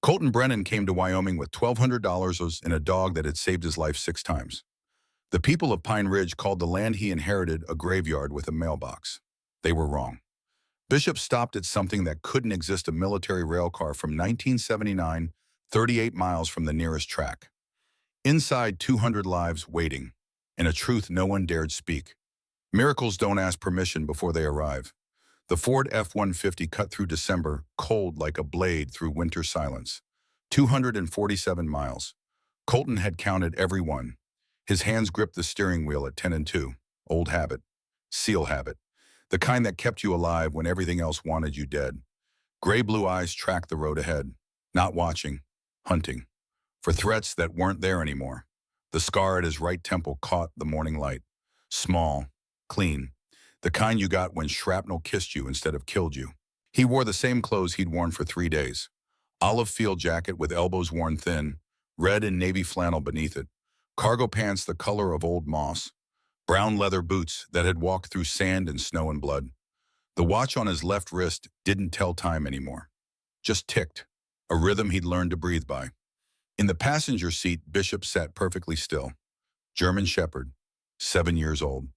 Colton Brennan came to Wyoming with $1,200 and a dog that had saved his life 6 times. The people of Pine Ridge called the land he inherited a graveyard with a mailbox. They were wrong. Bishop stopped at something that couldn't exist, a military rail car from 1979, 38 miles from the nearest track. Inside, 200 lives waiting, and a truth no one dared speak. Miracles don't ask permission before they arrive. The Ford F-150 cut through December, cold like a blade through winter silence. 247 miles. Colton had counted every one. His hands gripped the steering wheel at 10 and 2. Old habit. SEAL habit. The kind that kept you alive when everything else wanted you dead. Gray-blue eyes tracked the road ahead. Not watching. Hunting. For threats that weren't there anymore. The scar at his right temple caught the morning light. Small. Clean. The kind you got when shrapnel kissed you instead of killed you. He wore the same clothes he'd worn for 3 days. Olive field jacket with elbows worn thin, red and navy flannel beneath it. Cargo pants the color of old moss. Brown leather boots that had walked through sand and snow and blood. The watch on his left wrist didn't tell time anymore. Just ticked. A rhythm he'd learned to breathe by. In the passenger seat, Bishop sat perfectly still. German Shepherd, 7 years old.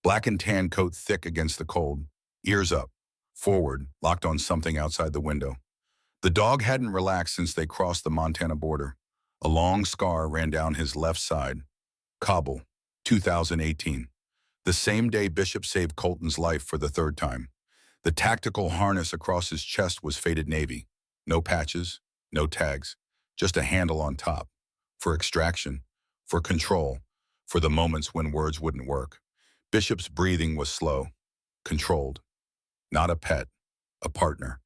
Black and tan coat thick against the cold, ears up, forward, locked on something outside the window. The dog hadn't relaxed since they crossed the Montana border. A long scar ran down his left side. Kabul, 2018. The same day Bishop saved Colton's life for the 3rd time. The tactical harness across his chest was faded navy. No patches, no tags, just a handle on top. For extraction, for control, for the moments when words wouldn't work. Bishop's breathing was slow, controlled. Not a pet, a partner.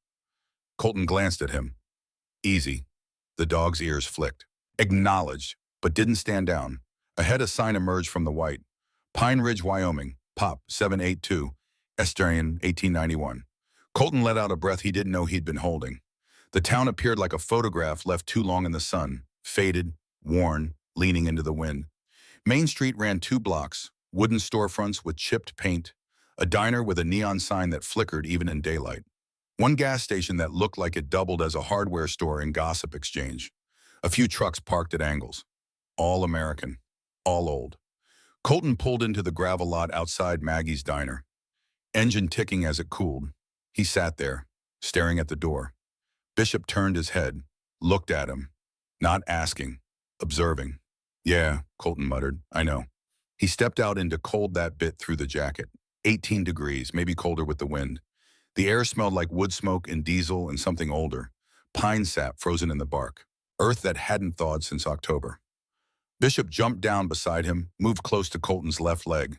Colton glanced at him. Easy. The dog's ears flicked. Acknowledged, but didn't stand down. Ahead, a sign emerged from the white. Pine Ridge, Wyoming, Pop 782, Esterian, 1891. Colton let out a breath he didn't know he'd been holding. The town appeared like a photograph left too long in the sun, faded, worn, leaning into the wind. Main Street ran 2 blocks, wooden storefronts with chipped paint, a diner with a neon sign that flickered even in daylight. One gas station that looked like it doubled as a hardware store and gossip exchange. A few trucks parked at angles. All American. All old. Colton pulled into the gravel lot outside Maggie's diner. Engine ticking as it cooled. He sat there, staring at the door. Bishop turned his head, looked at him. Not asking, observing. "Yeah," Colton muttered, "I know." He stepped out into cold that bit through the jacket. 18 degrees, maybe colder with the wind. The air smelled like wood smoke and diesel and something older. Pine sap frozen in the bark. Earth that hadn't thawed since October. Bishop jumped down beside him, moved close to Colton's left leg.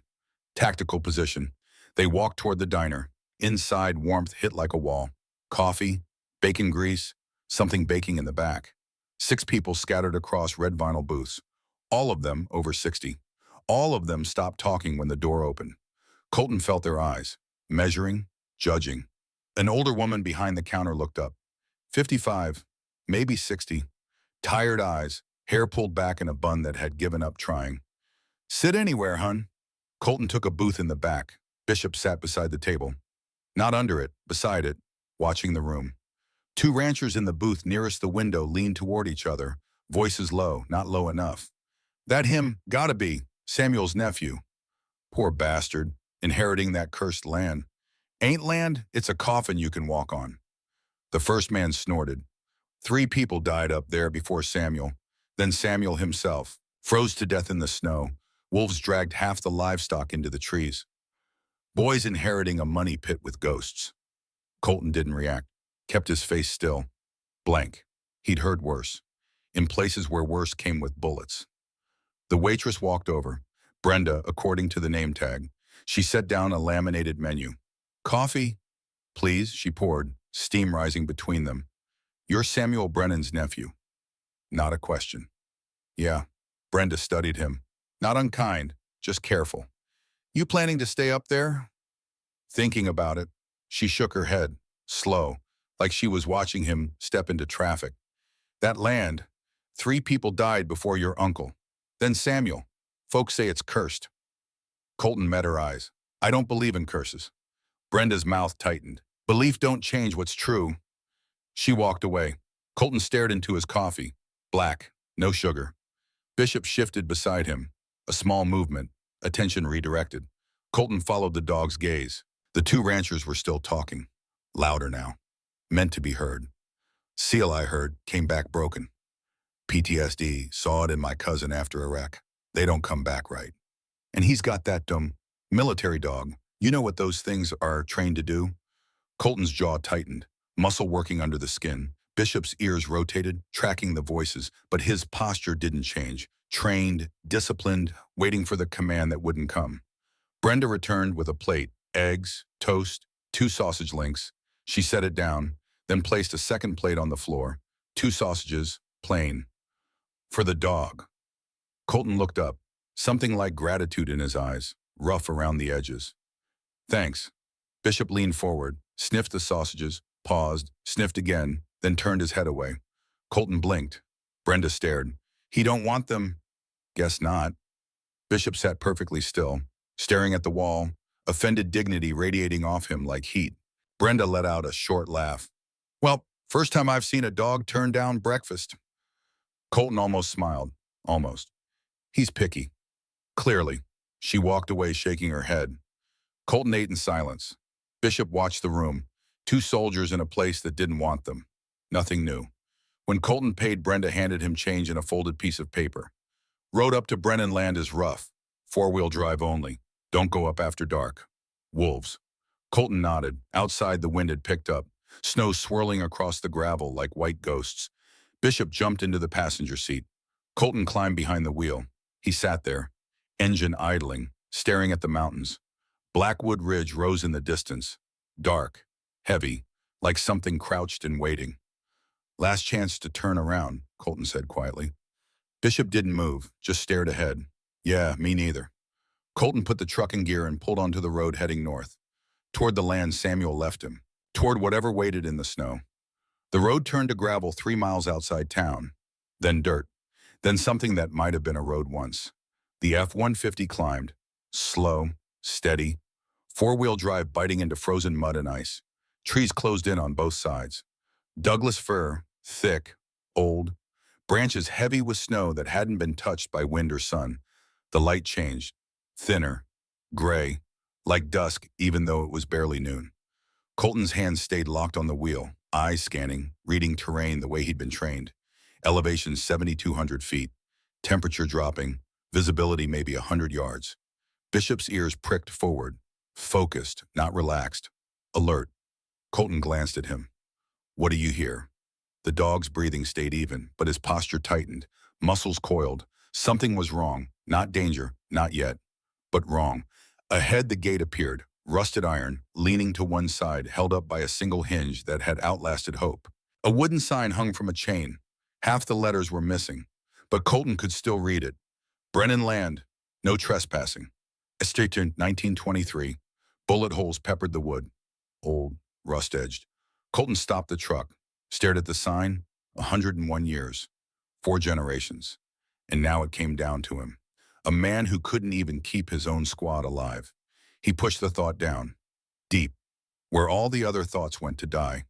Tactical position. They walked toward the diner. Inside, warmth hit like a wall. Coffee, bacon grease, something baking in the back. 6 people scattered across red vinyl booths. All of them over 60. All of them stopped talking when the door opened. Colton felt their eyes, measuring, judging. An older woman behind the counter looked up. 55, maybe 60. Tired eyes, hair pulled back in a bun that had given up trying. "Sit anywhere, hun." Colton took a booth in the back. Bishop sat beside the table. Not under it, beside it, watching the room. 2 ranchers in the booth nearest the window leaned toward each other, voices low, not low enough. "That him, gotta be. Samuel's nephew." "Poor bastard, inheriting that cursed land." "Ain't land, it's a coffin you can walk on." The first man snorted. 3 people died up there before Samuel. Then Samuel himself, froze to death in the snow. Wolves dragged half the livestock into the trees. Boys inheriting a money pit with ghosts. Colton didn't react, kept his face still. Blank. He'd heard worse. In places where worse came with bullets. The waitress walked over. Brenda, according to the name tag. She set down a laminated menu. "Coffee?" "Please," she poured, steam rising between them. "You're Samuel Brennan's nephew." Not a question. "Yeah." Brenda studied him. Not unkind, just careful. "You planning to stay up there?" Thinking about it. She shook her head, slow, like she was watching him step into traffic. "That land, 3 people died before your uncle. Then Samuel. Folks say it's cursed." Colton met her eyes. "I don't believe in curses." Brenda's mouth tightened. "Belief don't change what's true." She walked away. Colton stared into his coffee. Black, no sugar. Bishop shifted beside him. A small movement, attention redirected. Colton followed the dog's gaze. The two ranchers were still talking. Louder now. Meant to be heard. Seal, I heard, came back broken. PTSD, saw it in my cousin after Iraq. They don't come back right. And he's got that dumb military dog. You know what those things are trained to do? Colton's jaw tightened, muscle working under the skin. Bishop's ears rotated, tracking the voices, but his posture didn't change. Trained, disciplined, waiting for the command that wouldn't come. Brenda returned with a plate, eggs, toast, 2 sausage links. She set it down, then placed a second plate on the floor. 2 sausages, plain. For the dog. Colton looked up, something like gratitude in his eyes, rough around the edges. Thanks. Bishop leaned forward, sniffed the sausages, paused, sniffed again, then turned his head away. Colton blinked. Brenda stared. He don't want them. Guess not. Bishop sat perfectly still, staring at the wall, offended dignity radiating off him like heat. Brenda let out a short laugh. Well, first time I've seen a dog turn down breakfast. Colton almost smiled. Almost. He's picky. Clearly. She walked away shaking her head. Colton ate in silence. Bishop watched the room. 2 soldiers in a place that didn't want them. Nothing new. When Colton paid, Brenda handed him change in a folded piece of paper. Road up to Brennan Land is rough. 4-wheel drive only. Don't go up after dark. Wolves. Colton nodded. Outside, the wind had picked up. Snow swirling across the gravel like white ghosts. Bishop jumped into the passenger seat. Colton climbed behind the wheel. He sat there, engine idling, staring at the mountains. Blackwood Ridge rose in the distance. Dark, heavy, like something crouched and waiting. Last chance to turn around, Colton said quietly. Bishop didn't move, just stared ahead. Yeah, me neither. Colton put the truck in gear and pulled onto the road heading north. Toward the land Samuel left him. Toward whatever waited in the snow. The road turned to gravel 3 miles outside town. Then dirt. Then something that might have been a road once. The F-150 climbed. Slow, steady. 4-wheel drive biting into frozen mud and ice. Trees closed in on both sides. Douglas fir, thick, old. Branches heavy with snow that hadn't been touched by wind or sun. The light changed. Thinner. Gray. Like dusk, even though it was barely noon. Colton's hands stayed locked on the wheel, eyes scanning, reading terrain the way he'd been trained. Elevation 7,200 feet. Temperature dropping. Visibility maybe 100 yards. Bishop's ears pricked forward. Focused, not relaxed. Alert. Colton glanced at him. What do you hear? The dog's breathing stayed even, but his posture tightened. Muscles coiled. Something was wrong. Not danger, not yet. But wrong. Ahead the gate appeared. Rusted iron, leaning to one side, held up by a single hinge that had outlasted hope. A wooden sign hung from a chain. Half the letters were missing, but Colton could still read it. Brennan Land, no trespassing. Estate 1923. Bullet holes peppered the wood. Old, rust-edged. Colton stopped the truck, stared at the sign. 101 years. 4 generations. And now it came down to him. A man who couldn't even keep his own squad alive. He pushed the thought down. Deep. Where all the other thoughts went to die.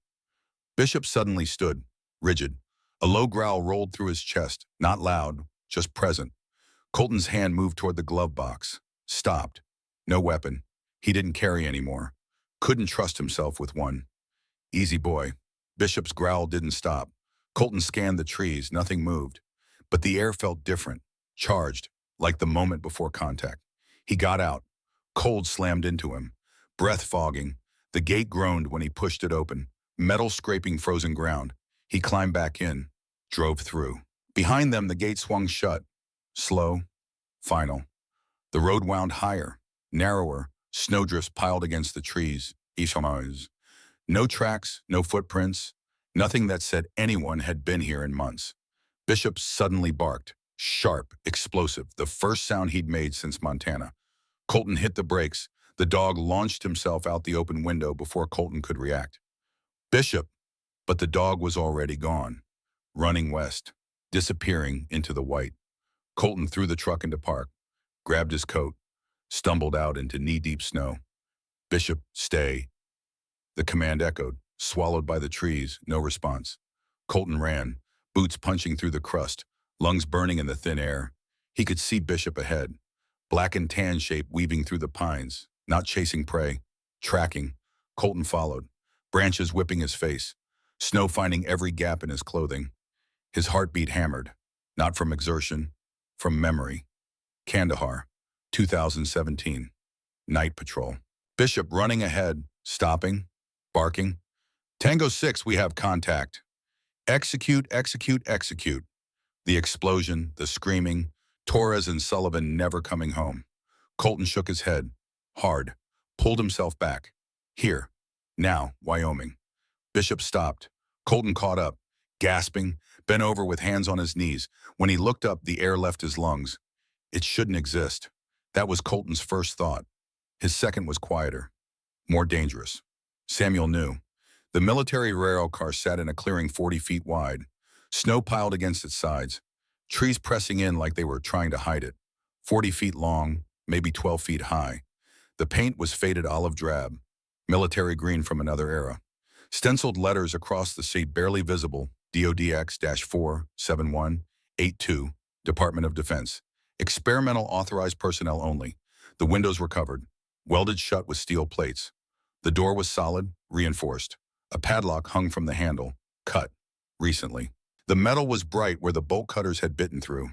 Bishop suddenly stood, rigid. A low growl rolled through his chest, not loud, just present. Colton's hand moved toward the glove box. Stopped. No weapon. He didn't carry anymore. Couldn't trust himself with one. Easy boy. Bishop's growl didn't stop. Colton scanned the trees. Nothing moved. But the air felt different. Charged. Like the moment before contact. He got out. Cold slammed into him. Breath fogging. The gate groaned when he pushed it open. Metal scraping frozen ground. He climbed back in. Drove through. Behind them, the gate swung shut. Slow. Final. The road wound higher. Narrower. Snowdrifts piled against the trees. No tracks. No footprints. Nothing that said anyone had been here in months. Bishop suddenly barked. Sharp. Explosive. The first sound he'd made since Montana. Colton hit the brakes. The dog launched himself out the open window before Colton could react. Bishop! But the dog was already gone. Running west. Disappearing into the white. Colton threw the truck into park. Grabbed his coat. Stumbled out into knee-deep snow. Bishop, stay. The command echoed. Swallowed by the trees. No response. Colton ran, boots punching through the crust, lungs burning in the thin air. He could see Bishop ahead, black and tan shape weaving through the pines, not chasing prey, tracking. Colton followed, branches whipping his face, snow finding every gap in his clothing. His heartbeat hammered, not from exertion, from memory. Kandahar, 2017. Night patrol. Bishop running ahead, stopping, barking. Tango 6, we have contact. Execute, execute, execute. The explosion, the screaming, Torres and Sullivan never coming home. Colton shook his head, hard, pulled himself back. Here, now, Wyoming. Bishop stopped. Colton caught up, gasping, bent over with hands on his knees. When he looked up, the air left his lungs. It shouldn't exist. That was Colton's first thought. His second was quieter, more dangerous. Samuel knew. The military rail car sat in a clearing 40 feet wide, snow piled against its sides, trees pressing in like they were trying to hide it. 40 feet long, maybe 12 feet high. The paint was faded olive drab, military green from another era. Stenciled letters across the seat barely visible, DODX-47182, Department of Defense. Experimental authorized personnel only. The windows were covered, welded shut with steel plates. The door was solid, reinforced. A padlock hung from the handle, cut, recently. The metal was bright where the bolt cutters had bitten through.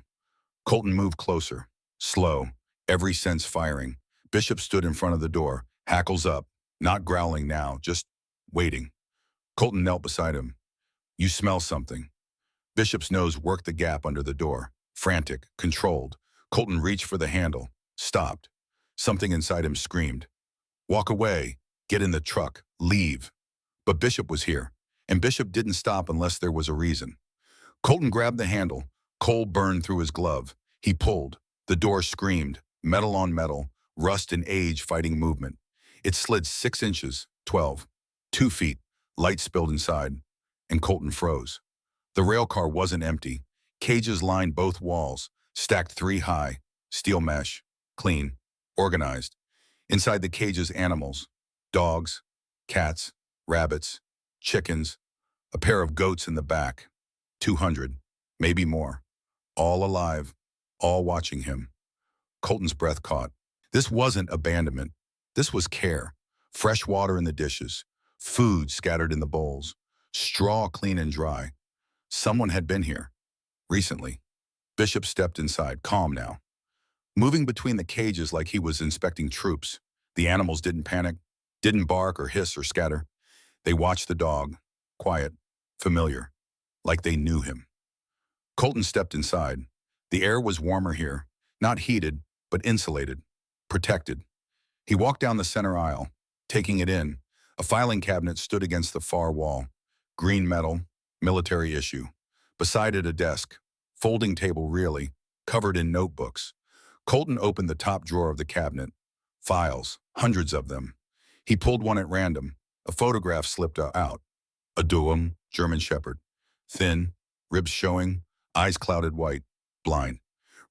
Colton moved closer, slow, every sense firing. Bishop stood in front of the door, hackles up, not growling now, just waiting. Colton knelt beside him. You smell something. Bishop's nose worked the gap under the door, frantic, controlled. Colton reached for the handle, stopped. Something inside him screamed. Walk away, get in the truck, leave. But Bishop was here, and Bishop didn't stop unless there was a reason. Colton grabbed the handle, cold burned through his glove. He pulled. The door screamed, metal on metal, rust and age fighting movement. It slid 6 inches, 12, 2 feet, light spilled inside, and Colton froze. The rail car wasn't empty. Cages lined both walls, stacked 3 high, steel mesh, clean, organized. Inside the cages, animals, dogs, cats, rabbits, chickens, a pair of goats in the back, 200, maybe more, all alive, all watching him. Colton's breath caught. This wasn't abandonment. This was care. Fresh water in the dishes, food scattered in the bowls, straw clean and dry. Someone had been here, recently. Bishop stepped inside, calm now, moving between the cages like he was inspecting troops. The animals didn't panic, didn't bark or hiss or scatter. They watched the dog, quiet, familiar, like they knew him. Colton stepped inside. The air was warmer here, not heated, but insulated, protected. He walked down the center aisle, taking it in. A filing cabinet stood against the far wall. Green metal, military issue. Beside it a desk, folding table really, covered in notebooks. Colton opened the top drawer of the cabinet. Files, hundreds of them. He pulled one at random. A photograph slipped out. A Duum, German Shepherd. Thin, ribs showing, eyes clouded white, blind.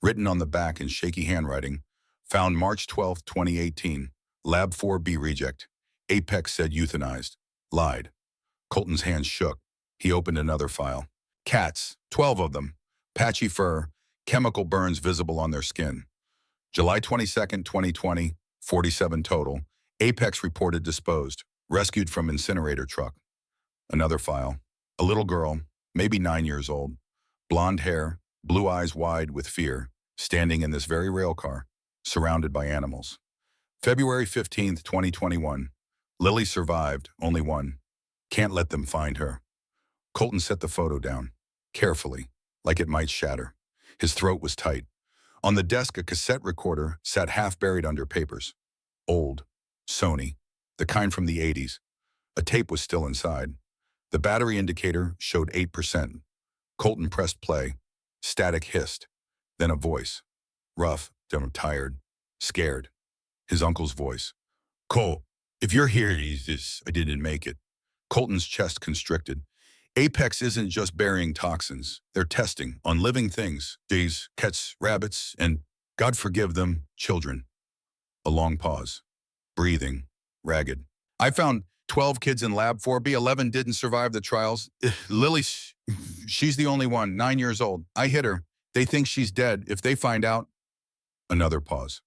Written on the back in shaky handwriting. Found March 12, 2018. Lab 4B reject. Apex said euthanized. Lied. Colton's hands shook. He opened another file. Cats, 12 of them. Patchy fur, chemical burns visible on their skin. July 22nd, 2020, 47 total. Apex reported disposed. Rescued from incinerator truck. Another file. A little girl, maybe 9 years old. Blonde hair, blue eyes wide with fear, standing in this very rail car, surrounded by animals. February 15th, 2021. Lily survived, only one. Can't let them find her. Colton set the photo down, carefully, like it might shatter. His throat was tight. On the desk, a cassette recorder sat half buried under papers. Old. Sony. The kind from the 80s. A tape was still inside. The battery indicator showed 8%. Colton pressed play. Static hissed. Then a voice. Rough, tired, scared. His uncle's voice. Cole, if you're here, I didn't make it. Colton's chest constricted. Apex isn't just burying toxins. They're testing on living things. Days, cats, rabbits, and, God forgive them, children. A long pause. Breathing. Ragged. I found 12 kids in Lab 4B, 11 didn't survive the trials. Lily, she's the only one, 9 years old. I hit her. They think she's dead. If they find out, another pause.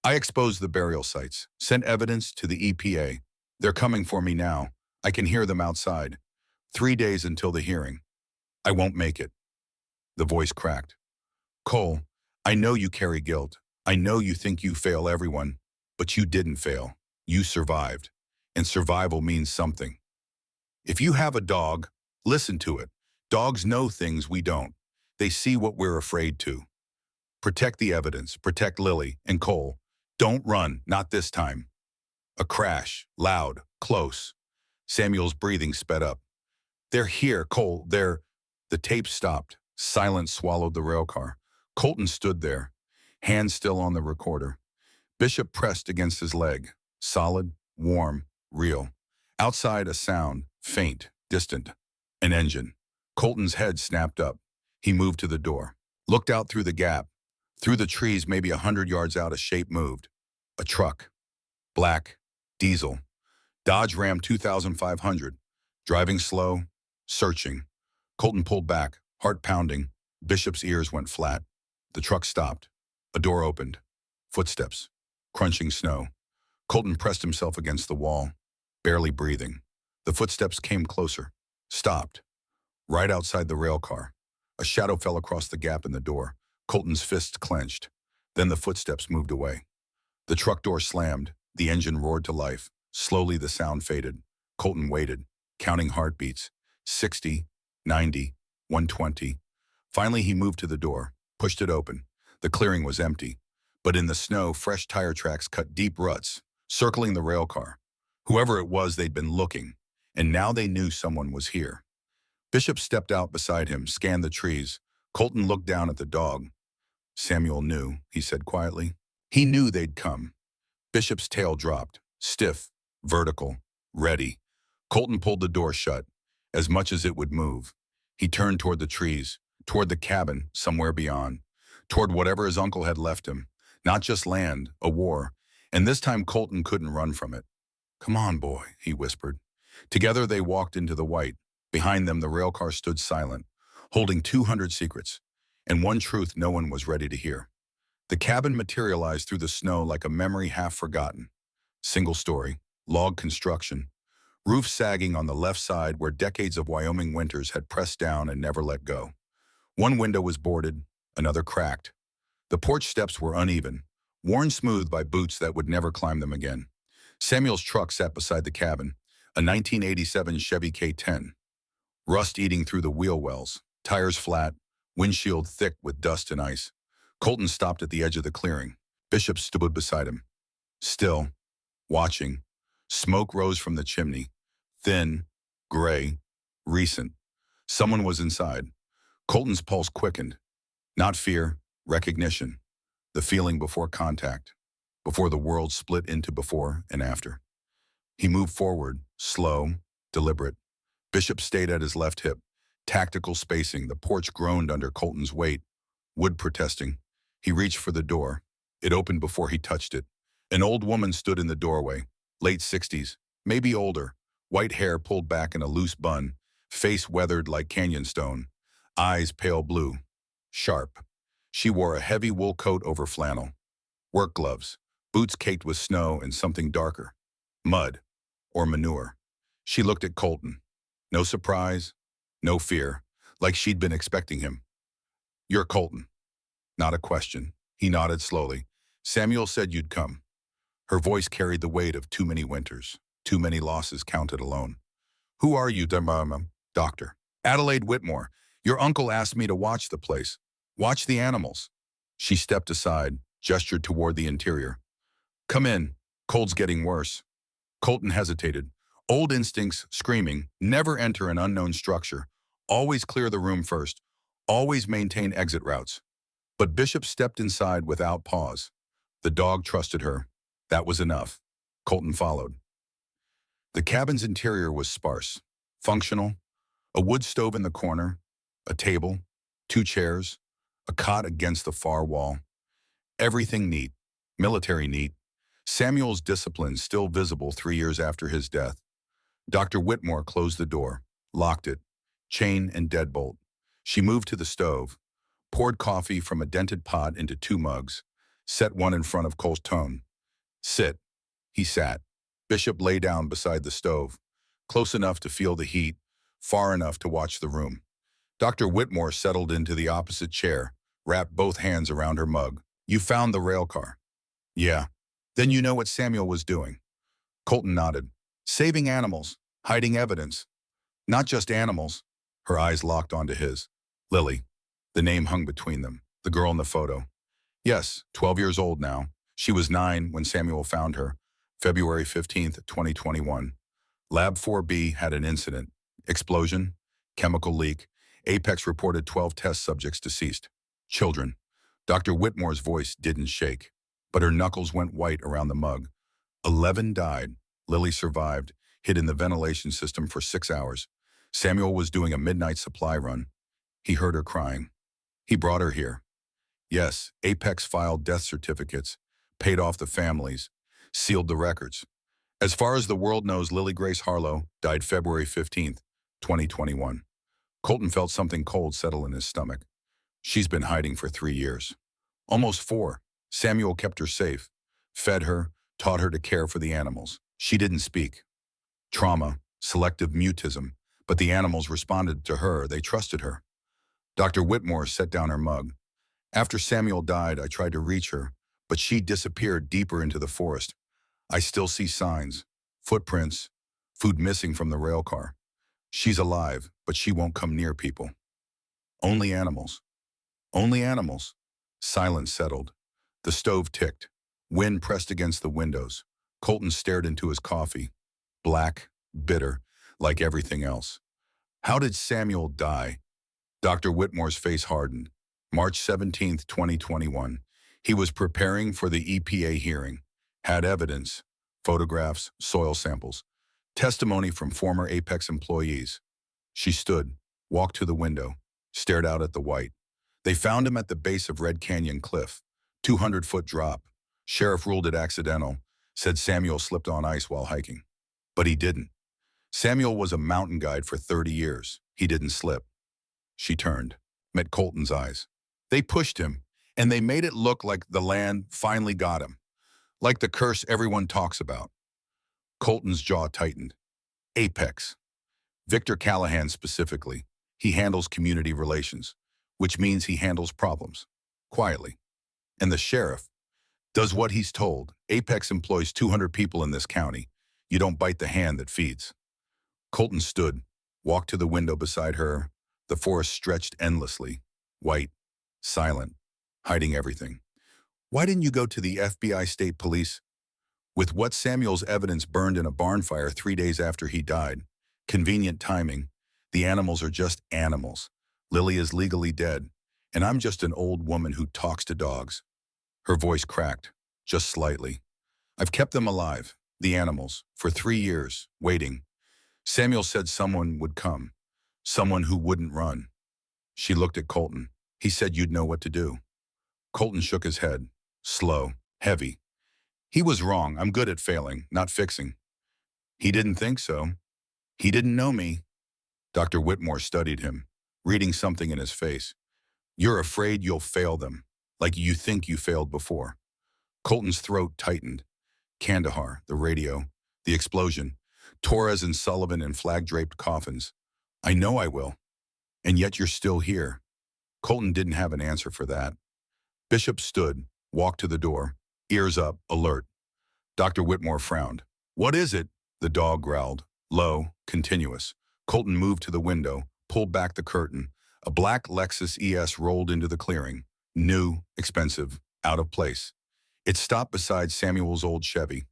I exposed the burial sites, sent evidence to the EPA. They're coming for me now. I can hear them outside. 3 days until the hearing. I won't make it. The voice cracked. Cole, I know you carry guilt. I know you think you fail everyone, but you didn't fail. You survived. And survival means something. If you have a dog, listen to it. Dogs know things we don't. They see what we're afraid to. Protect the evidence. Protect Lily and Cole. Don't run, not this time. A crash, loud, close. Samuel's breathing sped up. They're here, Cole, they're... The tape stopped. Silence swallowed the railcar. Colton stood there, hand still on the recorder. Bishop pressed against his leg. Solid, warm, real. Outside a sound, faint, distant. An engine. Colton's head snapped up. He moved to the door. Looked out through the gap. Through the trees, maybe 100 yards out, a shape moved. A truck. Black. Diesel. Dodge Ram 2500. Driving slow. Searching. Colton pulled back, heart pounding. Bishop's ears went flat. The truck stopped. A door opened. Footsteps. Crunching snow. Colton pressed himself against the wall, barely breathing. The footsteps came closer. Stopped. Right outside the rail car. A shadow fell across the gap in the door. Colton's fists clenched. Then the footsteps moved away. The truck door slammed. The engine roared to life. Slowly the sound faded. Colton waited, counting heartbeats. 60, 90, 120. Finally he moved to the door, pushed it open. The clearing was empty. But in the snow, fresh tire tracks cut deep ruts, circling the rail car. Whoever it was, they'd been looking. And now they knew someone was here. Bishop stepped out beside him, scanned the trees. Colton looked down at the dog. Samuel knew, he said quietly. He knew they'd come. Bishop's tail dropped, stiff, vertical, ready. Colton pulled the door shut, as much as it would move. He turned toward the trees, toward the cabin somewhere beyond, toward whatever his uncle had left him. Not just land, a war. And this time Colton couldn't run from it. Come on, boy, he whispered. Together they walked into the white. Behind them the railcar stood silent, holding 200 secrets, and one truth no one was ready to hear. The cabin materialized through the snow like a memory half forgotten. Single story, log construction, roof sagging on the left side where decades of Wyoming winters had pressed down and never let go. One window was boarded, another cracked. The porch steps were uneven, worn smooth by boots that would never climb them again. Samuel's truck sat beside the cabin, a 1987 Chevy K10. Rust eating through the wheel wells, tires flat, windshield thick with dust and ice. Colton stopped at the edge of the clearing. Bishop stood beside him. Still, watching. Smoke rose from the chimney. Thin, gray, recent. Someone was inside. Colton's pulse quickened. Not fear, recognition. The feeling before contact. Before the world split into before and after. He moved forward, slow, deliberate. Bishop stayed at his left hip. Tactical spacing, the porch groaned under Colton's weight. Wood protesting. He reached for the door. It opened before he touched it. An old woman stood in the doorway, late 60s, maybe older, white hair pulled back in a loose bun, face weathered like canyon stone, eyes pale blue, sharp. She wore a heavy wool coat over flannel, work gloves, boots caked with snow and something darker, mud or manure. She looked at Colton. No surprise, no fear, like she'd been expecting him. You're Colton. Not a question. He nodded slowly. Samuel said you'd come. Her voice carried the weight of too many winters, too many losses counted alone. Who are you, Doctor? Adelaide Whitmore. Your uncle asked me to watch the place. Watch the animals. She stepped aside, gestured toward the interior. Come in. Cold's getting worse. Colton hesitated. Old instincts screaming, never enter an unknown structure. Always clear the room first. Always maintain exit routes. But Bishop stepped inside without pause. The dog trusted her. That was enough. Colton followed. The cabin's interior was sparse, functional. A wood stove in the corner, a table, 2 chairs, a cot against the far wall. Everything neat, military neat. Samuel's discipline still visible 3 years after his death. Dr. Whitmore closed the door, locked it, chain and deadbolt. She moved to the stove, poured coffee from a dented pot into 2 mugs, set one in front of Colton. Sit. He sat. Bishop lay down beside the stove, close enough to feel the heat, far enough to watch the room. Dr. Whitmore settled into the opposite chair, wrapped both hands around her mug. You found the rail car. Yeah. Then you know what Samuel was doing. Colton nodded. Saving animals, hiding evidence. Not just animals. Her eyes locked onto his. Lily. The name hung between them. The girl in the photo. Yes, 12 years old now. She was 9 when Samuel found her, February 15th, 2021. Lab 4B had an incident. Explosion, chemical leak. Apex reported 12 test subjects deceased. Children. Dr. Whitmore's voice didn't shake, but her knuckles went white around the mug. 11 died. Lily survived, hid in the ventilation system for 6 hours. Samuel was doing a midnight supply run. He heard her crying. He brought her here. Yes, Apex filed death certificates, paid off the families, sealed the records. As far as the world knows, Lily Grace Harlow died February 15th, 2021. Colton felt something cold settle in his stomach. She's been hiding for 3 years. Almost 4. Samuel kept her safe, fed her, taught her to care for the animals. She didn't speak. Trauma, selective mutism, but the animals responded to her. They trusted her. Dr. Whitmore set down her mug. After Samuel died, I tried to reach her, but she disappeared deeper into the forest. I still see signs, footprints, food missing from the rail car. She's alive, but she won't come near people. Only animals. Only animals. Silence settled. The stove ticked. Wind pressed against the windows. Colton stared into his coffee. Black, bitter, like everything else. How did Samuel die? Dr. Whitmore's face hardened. March 17th, 2021. He was preparing for the EPA hearing. Had evidence, photographs, soil samples, testimony from former Apex employees. She stood, walked to the window, stared out at the white. They found him at the base of Red Canyon Cliff, 200-foot drop. Sheriff ruled it accidental, said Samuel slipped on ice while hiking. But he didn't. Samuel was a mountain guide for 30 years. He didn't slip. She turned, met Colton's eyes. They pushed him, and they made it look like the land finally got him, like the curse everyone talks about. Colton's jaw tightened. Apex. Victor Callahan specifically. He handles community relations, which means he handles problems, quietly. And the sheriff does what he's told. Apex employs 200 people in this county. You don't bite the hand that feeds. Colton stood, walked to the window beside her. The forest stretched endlessly, white, silent, hiding everything. Why didn't you go to the FBI State Police? With what Samuel's evidence burned in a barn fire 3 days after he died. Convenient timing. The animals are just animals. Lily is legally dead, and I'm just an old woman who talks to dogs. Her voice cracked, just slightly. I've kept them alive, the animals, for 3 years, waiting. Samuel said someone would come, someone who wouldn't run. She looked at Colton. He said you'd know what to do. Colton shook his head, slow, heavy. He was wrong. I'm good at failing, not fixing. He didn't think so. He didn't know me. Dr. Whitmore studied him, reading something in his face. You're afraid you'll fail them, like you think you failed before. Colton's throat tightened. Kandahar, the radio, the explosion, Torres and Sullivan in flag-draped coffins. I know I will. And yet you're still here. Colton didn't have an answer for that. Bishop stood, walked to the door, ears up, alert. Dr. Whitmore frowned. What is it? The dog growled, low, continuous. Colton moved to the window, pulled back the curtain. A black Lexus ES rolled into the clearing. New, expensive, out of place. It stopped beside Samuel's old Chevy.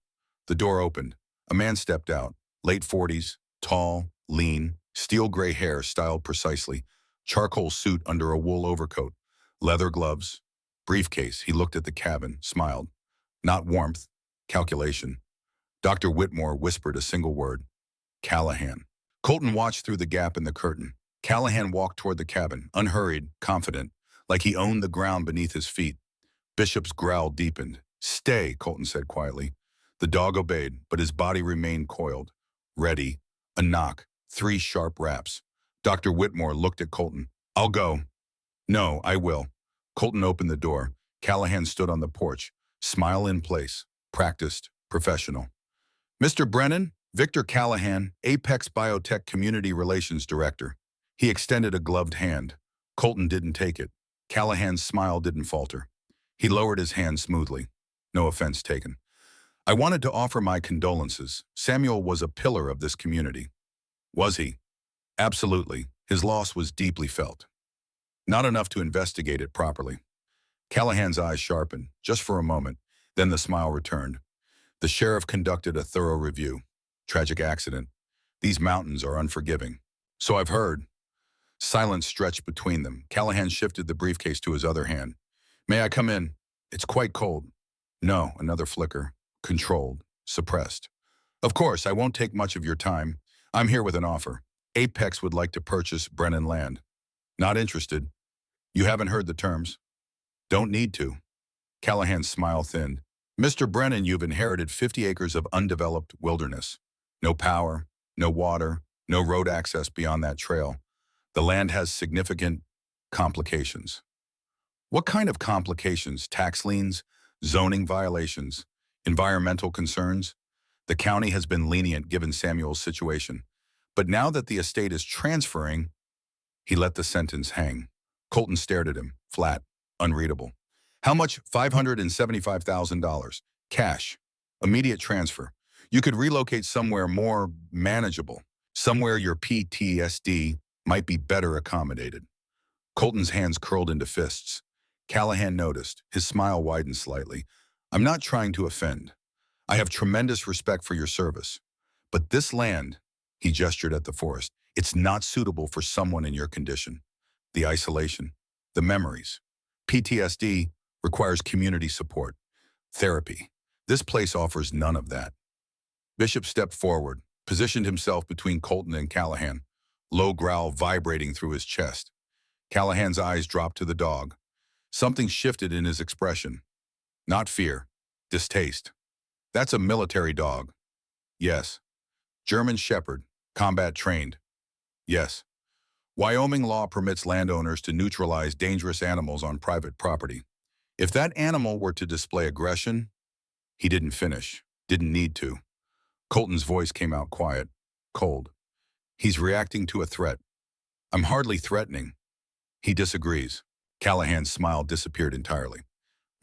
The door opened. A man stepped out, late 40s, tall, lean, steel gray hair styled precisely, charcoal suit under a wool overcoat, leather gloves, briefcase. He looked at the cabin, smiled. Not warmth, calculation. Dr. Whitmore whispered a single word. Callahan. Colton watched through the gap in the curtain. Callahan walked toward the cabin, unhurried, confident, like he owned the ground beneath his feet. Bishop's growl deepened. Stay, Colton said quietly. The dog obeyed, but his body remained coiled, ready, A knock, 3 sharp raps. Dr. Whitmore looked at Colton. I'll go. No, I will. Colton opened the door. Callahan stood on the porch, smile in place, practiced, professional. Mr. Brennan, Victor Callahan, Apex Biotech Community Relations Director. He extended a gloved hand. Colton didn't take it. Callahan's smile didn't falter. He lowered his hand smoothly. No offense taken. I wanted to offer my condolences. Samuel was a pillar of this community. Was he? Absolutely. His loss was deeply felt. Not enough to investigate it properly. Callahan's eyes sharpened, just for a moment. Then the smile returned. The sheriff conducted a thorough review. Tragic accident. These mountains are unforgiving. So I've heard. Silence stretched between them. Callahan shifted the briefcase to his other hand. May I come in? It's quite cold. No, another flicker. Controlled. Suppressed. Of course, I won't take much of your time. I'm here with an offer. Apex would like to purchase Brennan land. Not interested. You haven't heard the terms? Don't need to. Callahan's smile thinned. Mr. Brennan, you've inherited 50 acres of undeveloped wilderness. No power, no water, no road access beyond that trail. The land has significant complications. What kind of complications? Tax liens, zoning violations, environmental concerns? The county has been lenient given Samuel's situation. But now that the estate is transferring, he let the sentence hang. Colton stared at him, flat, unreadable. How much? $575,000. Cash. Immediate transfer. You could relocate somewhere more manageable. Somewhere your PTSD might be better accommodated. Colton's hands curled into fists. Callahan noticed. His smile widened slightly. I'm not trying to offend. I have tremendous respect for your service. But this land, he gestured at the forest, it's not suitable for someone in your condition. The isolation, the memories. PTSD requires community support, therapy. This place offers none of that. Bishop stepped forward, positioned himself between Colton and Callahan, low growl vibrating through his chest. Callahan's eyes dropped to the dog. Something shifted in his expression. Not fear, distaste. That's a military dog. Yes. German Shepherd, combat trained. Yes. Wyoming law permits landowners to neutralize dangerous animals on private property. If that animal were to display aggression, he didn't finish, didn't need to. Colton's voice came out quiet, cold. He's reacting to a threat. I'm hardly threatening. He disagrees. Callahan's smile disappeared entirely.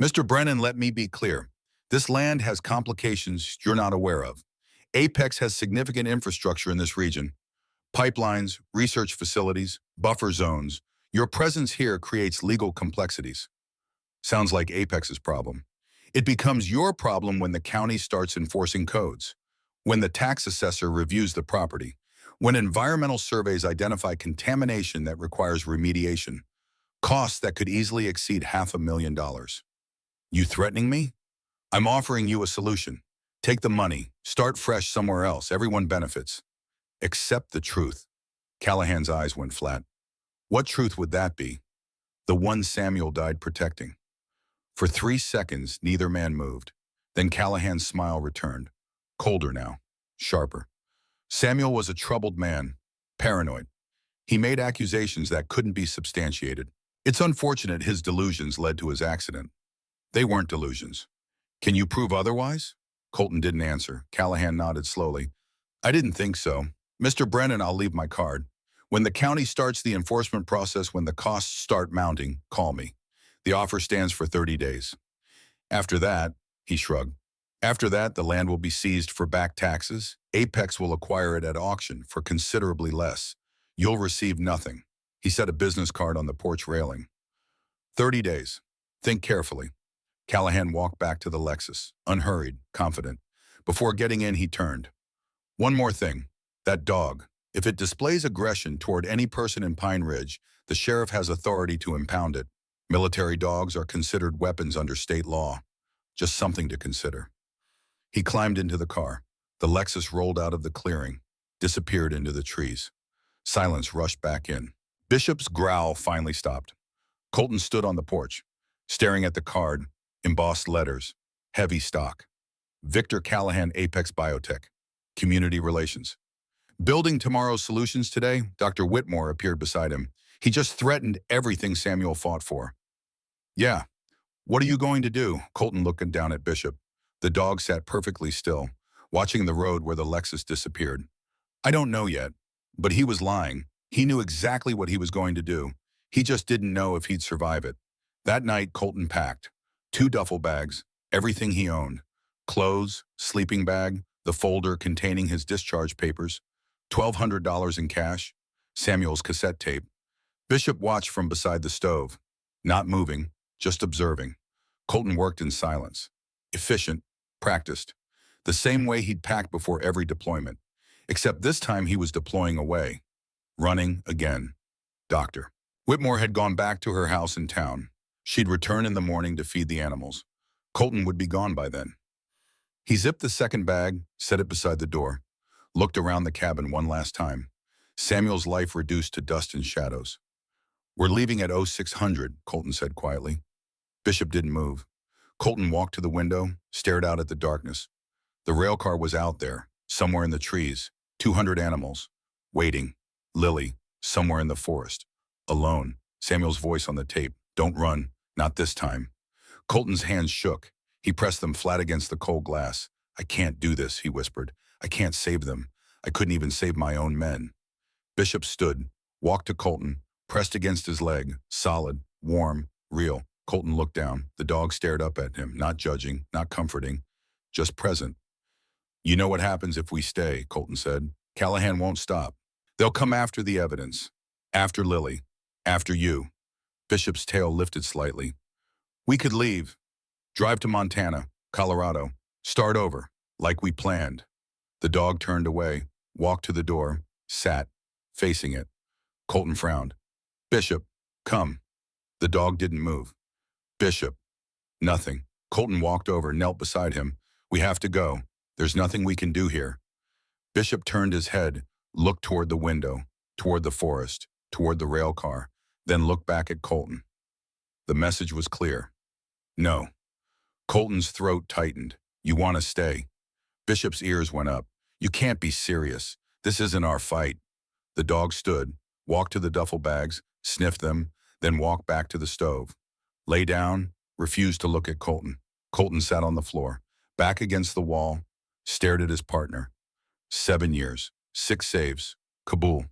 Mr. Brennan, let me be clear. This land has complications you're not aware of. Apex has significant infrastructure in this region. Pipelines, research facilities, buffer zones. Your presence here creates legal complexities. Sounds like Apex's problem. It becomes your problem when the county starts enforcing codes, when the tax assessor reviews the property, when environmental surveys identify contamination that requires remediation, costs that could easily exceed $500,000. You threatening me? I'm offering you a solution. Take the money, start fresh somewhere else, everyone benefits. Accept the truth. Callahan's eyes went flat. What truth would that be? The one Samuel died protecting. For 3 seconds, neither man moved. Then Callahan's smile returned, colder now, sharper. Samuel was a troubled man, paranoid. He made accusations that couldn't be substantiated. It's unfortunate his delusions led to his accident. They weren't delusions. Can you prove otherwise? Colton didn't answer. Callahan nodded slowly. I didn't think so. Mr. Brennan, I'll leave my card. When the county starts the enforcement process, when the costs start mounting, call me. The offer stands for 30 days. After that, he shrugged. After that, the land will be seized for back taxes. Apex will acquire it at auction for considerably less. You'll receive nothing. He set a business card on the porch railing. 30 days. Think carefully. Callahan walked back to the Lexus, unhurried, confident. Before getting in, he turned. One more thing. That dog. If it displays aggression toward any person in Pine Ridge, the sheriff has authority to impound it. Military dogs are considered weapons under state law. Just something to consider. He climbed into the car. The Lexus rolled out of the clearing, disappeared into the trees. Silence rushed back in. Bishop's growl finally stopped. Colton stood on the porch, staring at the card, embossed letters, heavy stock. Victor Callahan, Apex Biotech, Community Relations. Building tomorrow's solutions today, Dr. Whitmore appeared beside him. He just threatened everything Samuel fought for. Yeah, what are you going to do? Colton looked down at Bishop. The dog sat perfectly still, watching the road where the Lexus disappeared. I don't know yet, but he was lying. He knew exactly what he was going to do. He just didn't know if he'd survive it. That night, Colton packed 2 duffel bags, everything he owned, clothes, sleeping bag, the folder containing his discharge papers, $1,200 in cash, Samuel's cassette tape. Bishop watched from beside the stove, not moving, just observing. Colton worked in silence, efficient, practiced, the same way he'd packed before every deployment, except this time he was deploying away, running again. Doctor. Whitmore had gone back to her house in town. She'd return in the morning to feed the animals. Colton would be gone by then. He zipped the second bag, set it beside the door, looked around the cabin one last time. Samuel's life reduced to dust and shadows. We're leaving at 0600, Colton said quietly. Bishop didn't move. Colton walked to the window, stared out at the darkness. The rail car was out there, somewhere in the trees, 200 animals, waiting. Lily, somewhere in the forest, alone. Samuel's voice on the tape. Don't run, not this time. Colton's hands shook. He pressed them flat against the cold glass. I can't do this, he whispered. I can't save them. I couldn't even save my own men. Bishop stood, walked to Colton, pressed against his leg, solid, warm, real. Colton looked down. The dog stared up at him, not judging, not comforting, just present. You know what happens if we stay, Colton said. Callahan won't stop. They'll come after the evidence, after Lily, after you. Bishop's tail lifted slightly. We could leave, drive to Montana, Colorado, start over, like we planned. The dog turned away, walked to the door, sat, facing it. Colton frowned. Bishop, come. The dog didn't move. Bishop, nothing. Colton walked over, knelt beside him. We have to go. There's nothing we can do here. Bishop turned his head, looked toward the window, toward the forest, toward the rail car, then looked back at Colton. The message was clear. No. Colton's throat tightened. You want to stay. Bishop's ears went up. You can't be serious. This isn't our fight. The dog stood, walked to the duffel bags, sniffed them, then walked back to the stove. Lay down, refused to look at Colton. Colton sat on the floor, back against the wall, stared at his partner. 7 years, 6 saves, Kabul,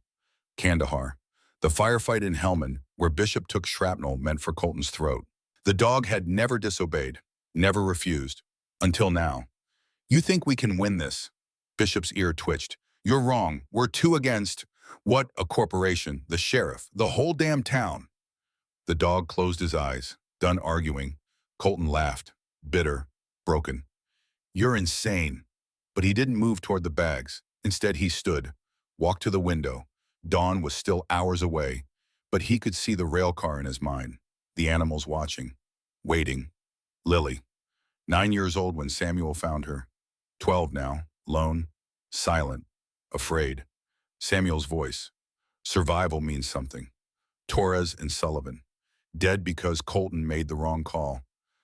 Kandahar. The firefight in Helmand, where Bishop took shrapnel meant for Colton's throat. The dog had never disobeyed, never refused, until now. You think we can win this? Bishop's ear twitched. You're wrong. We're 2 against, what, a corporation, the sheriff, the whole damn town. The dog closed his eyes, done arguing. Colton laughed, bitter, broken. You're insane. But he didn't move toward the bags. Instead, he stood, walked to the window. Dawn was still hours away, but he could see the rail car in his mind, the animals watching, waiting. Lily, 9 years old when Samuel found her. 12 now, lone, silent, afraid. Samuel's voice. Survival means something. Torres and Sullivan. Dead because Colton made the wrong call.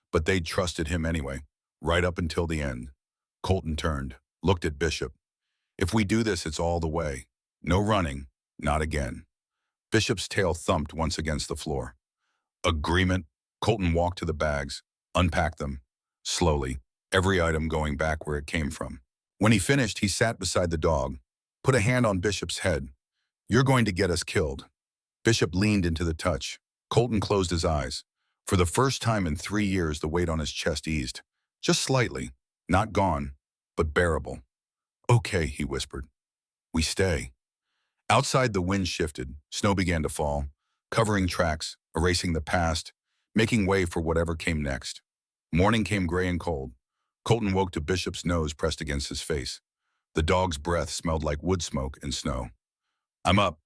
But they'd trusted him anyway, right up until the end. Colton turned, looked at Bishop. If we do this, it's all the way. No running, not again. Bishop's tail thumped once against the floor. Agreement. Colton walked to the bags, unpacked them, slowly, every item going back where it came from. When he finished, he sat beside the dog, put a hand on Bishop's head. You're going to get us killed. Bishop leaned into the touch. Colton closed his eyes. For the first time in 3 years, the weight on his chest eased. Just slightly. Not gone, but bearable. Okay, he whispered. We stay. Outside, the wind shifted. Snow began to fall, covering tracks, erasing the past, making way for whatever came next. Morning came gray and cold. Colton woke to Bishop's nose pressed against his face. The dog's breath smelled like wood smoke and snow. I'm up.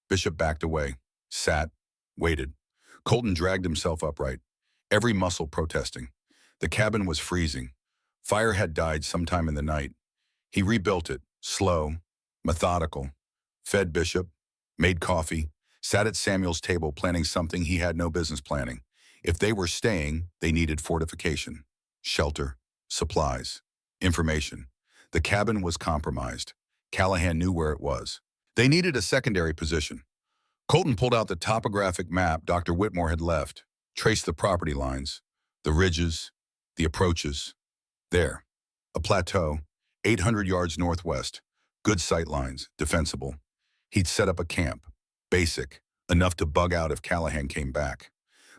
Bishop backed away, sat, waited. Colton dragged himself upright, every muscle protesting. The cabin was freezing. Fire had died sometime in the night. He rebuilt it, slow, methodical, fed Bishop, made coffee, sat at Samuel's table planning something he had no business planning. If they were staying, they needed fortification, shelter, supplies, information. The cabin was compromised. Callahan knew where it was. They needed a secondary position. Colton pulled out the topographic map Dr. Whitmore had left, traced the property lines, the ridges, the approaches. There, a plateau, 800 yards northwest, good sight lines, defensible. He'd set up a camp, basic, enough to bug out if Callahan came back.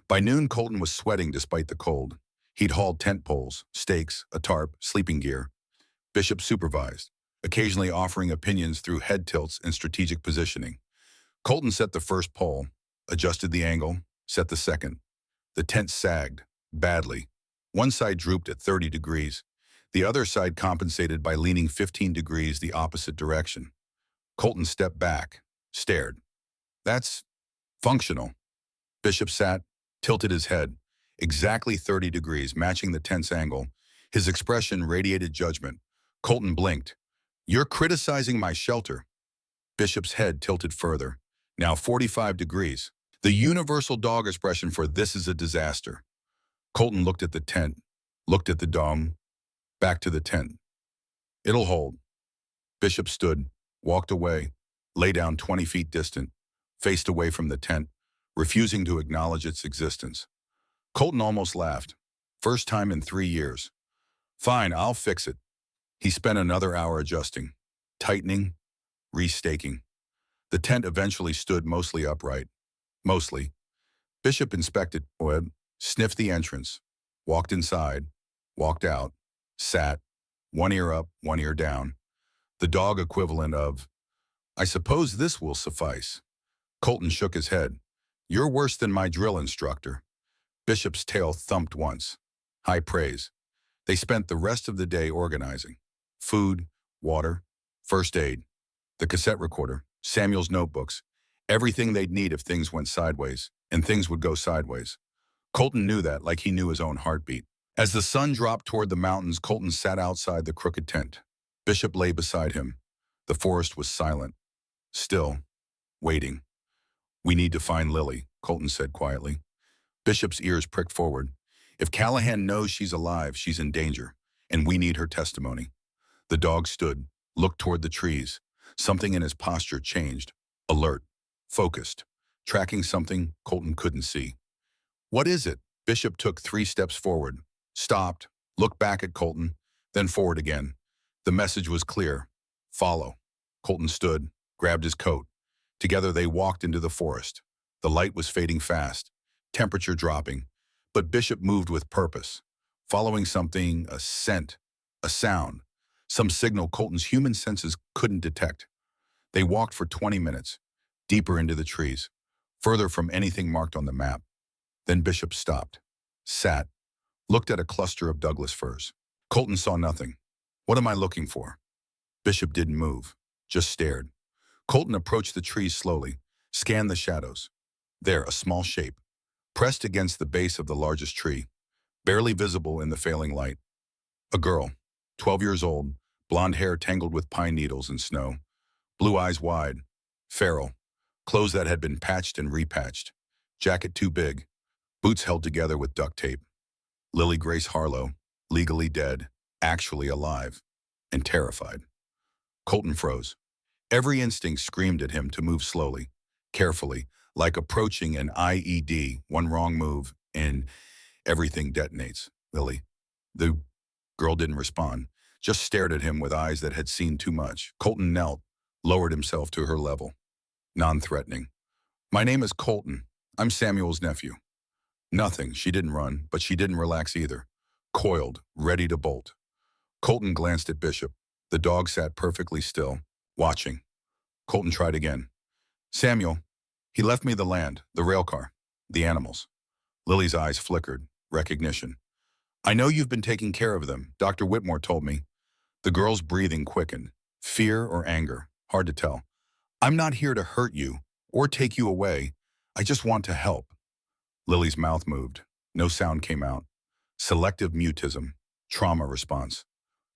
By noon, Colton was sweating despite the cold. He'd hauled tent poles, stakes, a tarp, sleeping gear. Bishop supervised, occasionally offering opinions through head tilts and strategic positioning. Colton set the first pole, adjusted the angle, set the second. The tent sagged, badly. One side drooped at 30 degrees. The other side compensated by leaning 15 degrees the opposite direction. Colton stepped back, stared. That's functional. Bishop sat, tilted his head, exactly 30 degrees, matching the tent's angle. His expression radiated judgment. Colton blinked. You're criticizing my shelter. Bishop's head tilted further, now 45 degrees. The universal dog expression for this is a disaster. Colton looked at the tent, looked at the dome, back to the tent. It'll hold. Bishop stood, walked away, lay down 20 feet distant, faced away from the tent, refusing to acknowledge its existence. Colton almost laughed. First time in 3 years. Fine, I'll fix it. He spent another hour adjusting, tightening, restaking. The tent eventually stood mostly upright. Mostly. Bishop inspected wood, sniffed the entrance, walked inside, walked out, sat, one ear up, one ear down. The dog equivalent of, I suppose this will suffice. Colton shook his head. You're worse than my drill instructor. Bishop's tail thumped once. High praise. They spent the rest of the day organizing. Food, water, first aid, the cassette recorder, Samuel's notebooks, everything they'd need if things went sideways, and things would go sideways. Colton knew that like he knew his own heartbeat. As the sun dropped toward the mountains, Colton sat outside the crooked tent. Bishop lay beside him. The forest was silent, still, waiting. We need to find Lily, Colton said quietly. Bishop's ears pricked forward. If Callahan knows she's alive, she's in danger, and we need her testimony. The dog stood, looked toward the trees. Something in his posture changed, alert, focused, tracking something Colton couldn't see. What is it? Bishop took 3 steps forward, stopped, looked back at Colton, then forward again. The message was clear. Follow. Colton stood, grabbed his coat. Together they walked into the forest. The light was fading fast, temperature dropping, but Bishop moved with purpose, following something, a scent, a sound, some signal Colton's human senses couldn't detect. They walked for 20 minutes, deeper into the trees, further from anything marked on the map. Then Bishop stopped, sat, looked at a cluster of Douglas firs. Colton saw nothing. What am I looking for? Bishop didn't move, just stared. Colton approached the trees slowly, scanned the shadows. There, a small shape, pressed against the base of the largest tree, barely visible in the failing light. A girl, 12 years old, blonde hair tangled with pine needles and snow, blue eyes wide, feral, clothes that had been patched and repatched, jacket too big, boots held together with duct tape. Lily Grace Harlow, legally dead, actually alive, and terrified. Colton froze. Every instinct screamed at him to move slowly, carefully, like approaching an IED, one wrong move, and everything detonates. Lily. The girl didn't respond, just stared at him with eyes that had seen too much. Colton knelt, lowered himself to her level, non-threatening. My name is Colton. I'm Samuel's nephew. Nothing. She didn't run, but she didn't relax either. Coiled, ready to bolt. Colton glanced at Bishop. The dog sat perfectly still, watching. Colton tried again. Samuel. He left me the land, the railcar, the animals. Lily's eyes flickered, recognition. I know you've been taking care of them, Dr. Whitmore told me. The girl's breathing quickened. Fear or anger, hard to tell. I'm not here to hurt you or take you away. I just want to help. Lily's mouth moved. No sound came out. Selective mutism, trauma response.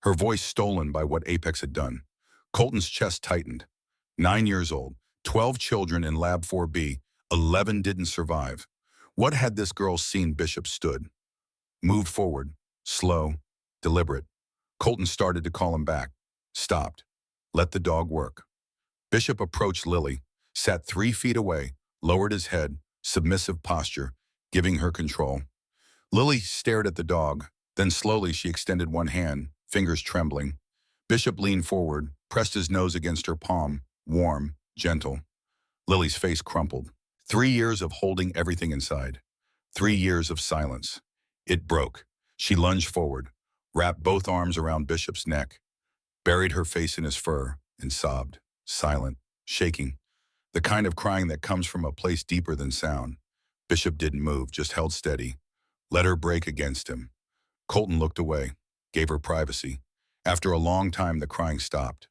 Her voice stolen by what Apex had done. Colton's chest tightened. 9 years old, 12 children in Lab 4B, 11 didn't survive. What had this girl seen? Bishop stood. Moved forward, slow, deliberate. Colton started to call him back. Stopped. Let the dog work. Bishop approached Lily, sat 3 feet away, lowered his head, submissive posture, giving her control. Lily stared at the dog, then slowly she extended one hand, fingers trembling. Bishop leaned forward, pressed his nose against her palm, warm, gentle. Lily's face crumpled. 3 years of holding everything inside. 3 years of silence. It broke. She lunged forward, wrapped both arms around Bishop's neck, buried her face in his fur, and sobbed, silent, shaking, the kind of crying that comes from a place deeper than sound. Bishop didn't move, just held steady, let her break against him. Colton looked away, gave her privacy. After a long time, the crying stopped.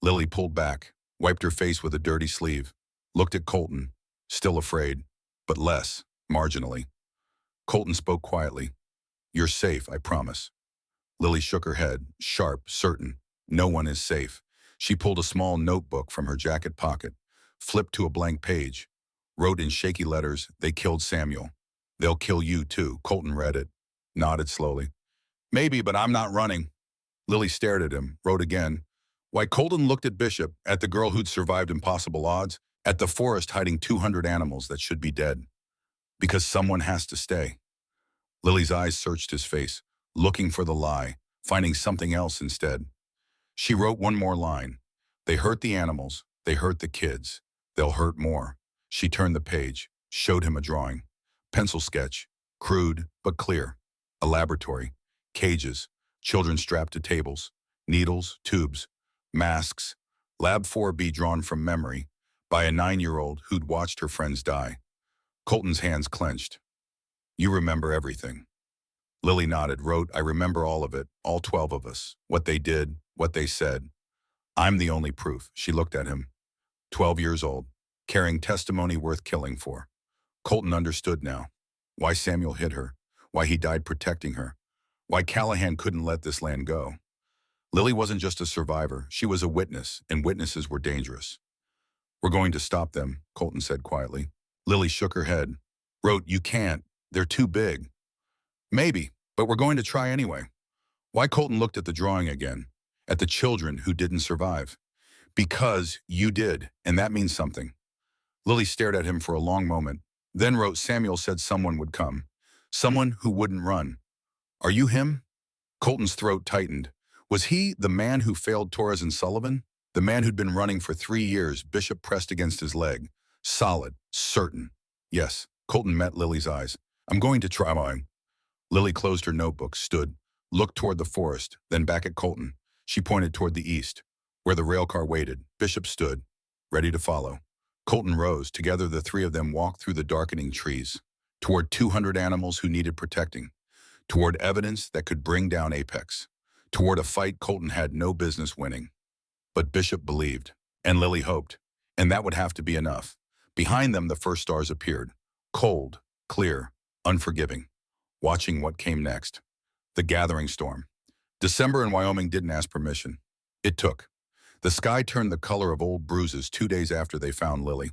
Lily pulled back, wiped her face with a dirty sleeve, looked at Colton, still afraid, but less, marginally. Colton spoke quietly. "You're safe, I promise." Lily shook her head, sharp, certain. No one is safe. She pulled a small notebook from her jacket pocket, flipped to a blank page, wrote in shaky letters, "They killed Samuel. They'll kill you too." Colton read it, nodded slowly. "Maybe, but I'm not running." Lily stared at him, wrote again. Why Colton looked at Bishop, at the girl who'd survived impossible odds, at the forest hiding 200 animals that should be dead. Because someone has to stay. Lily's eyes searched his face, looking for the lie, finding something else instead. She wrote one more line. "They hurt the animals, they hurt the kids. They'll hurt more." She turned the page, showed him a drawing. Pencil sketch, crude but clear. A laboratory, cages, children strapped to tables, needles, tubes, masks, Lab 4B drawn from memory by a 9-year-old who'd watched her friends die. Colton's hands clenched. "You remember everything." Lily nodded, wrote, "I remember all of it, all 12 of us, what they did, what they said. I'm the only proof." She looked at him. 12 years old, carrying testimony worth killing for. Colton understood now. Why Samuel hit her, why he died protecting her, why Callahan couldn't let this land go. Lily wasn't just a survivor, she was a witness, and witnesses were dangerous. "We're going to stop them," Colton said quietly. Lily shook her head, wrote, "You can't, they're too big." "Maybe, but we're going to try anyway." Why Colton looked at the drawing again, at the children who didn't survive. "Because you did, and that means something." Lily stared at him for a long moment, then wrote, "Samuel said someone would come. Someone who wouldn't run. Are you him?" Colton's throat tightened. Was he the man who failed Torres and Sullivan? The man who'd been running for 3 years? Bishop pressed against his leg. Solid, certain. "Yes." Colton met Lily's eyes. "I'm going to try mine." Lily closed her notebook, stood, looked toward the forest, then back at Colton. She pointed toward the east, where the rail car waited. Bishop stood, ready to follow. Colton rose. Together the three of them walked through the darkening trees, toward 200 animals who needed protecting, toward evidence that could bring down Apex, toward a fight Colton had no business winning. But Bishop believed, and Lily hoped, and that would have to be enough. Behind them the first stars appeared, cold, clear, unforgiving, watching what came next. The gathering storm. December in Wyoming didn't ask permission. It took. The sky turned the color of old bruises 2 days after they found Lily.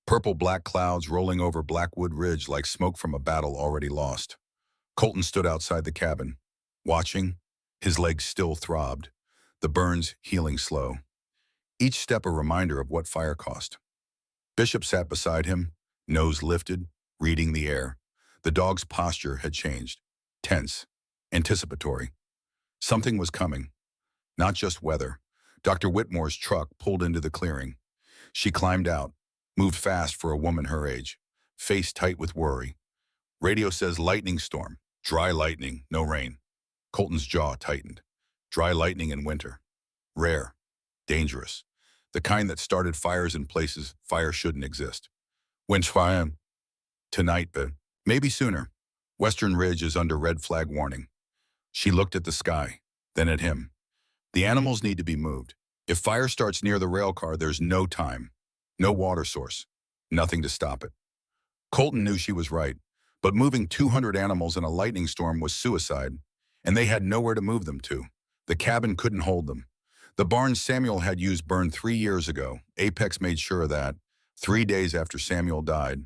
Purple-black clouds rolling over Blackwood Ridge like smoke from a battle already lost. Colton stood outside the cabin, watching. His legs still throbbed, the burns healing slow. Each step a reminder of what fire cost. Bishop sat beside him, nose lifted, reading the air. The dog's posture had changed, tense, anticipatory. Something was coming, not just weather. Dr. Whitmore's truck pulled into the clearing. She climbed out, moved fast for a woman her age, face tight with worry. Radio says lightning storm, dry lightning, no rain. Colton's jaw tightened. Dry lightning in winter. Rare, dangerous. The kind that started fires in places fire shouldn't exist. When's fire? Tonight, but maybe sooner. Western Ridge is under red flag warning. She looked at the sky, then at him. The animals need to be moved. If fire starts near the rail car, there's no time, no water source, nothing to stop it. Colton knew she was right, but moving 200 animals in a lightning storm was suicide, and they had nowhere to move them to. The cabin couldn't hold them. The barn Samuel had used burned 3 years ago. Apex made sure of that, 3 days after Samuel died.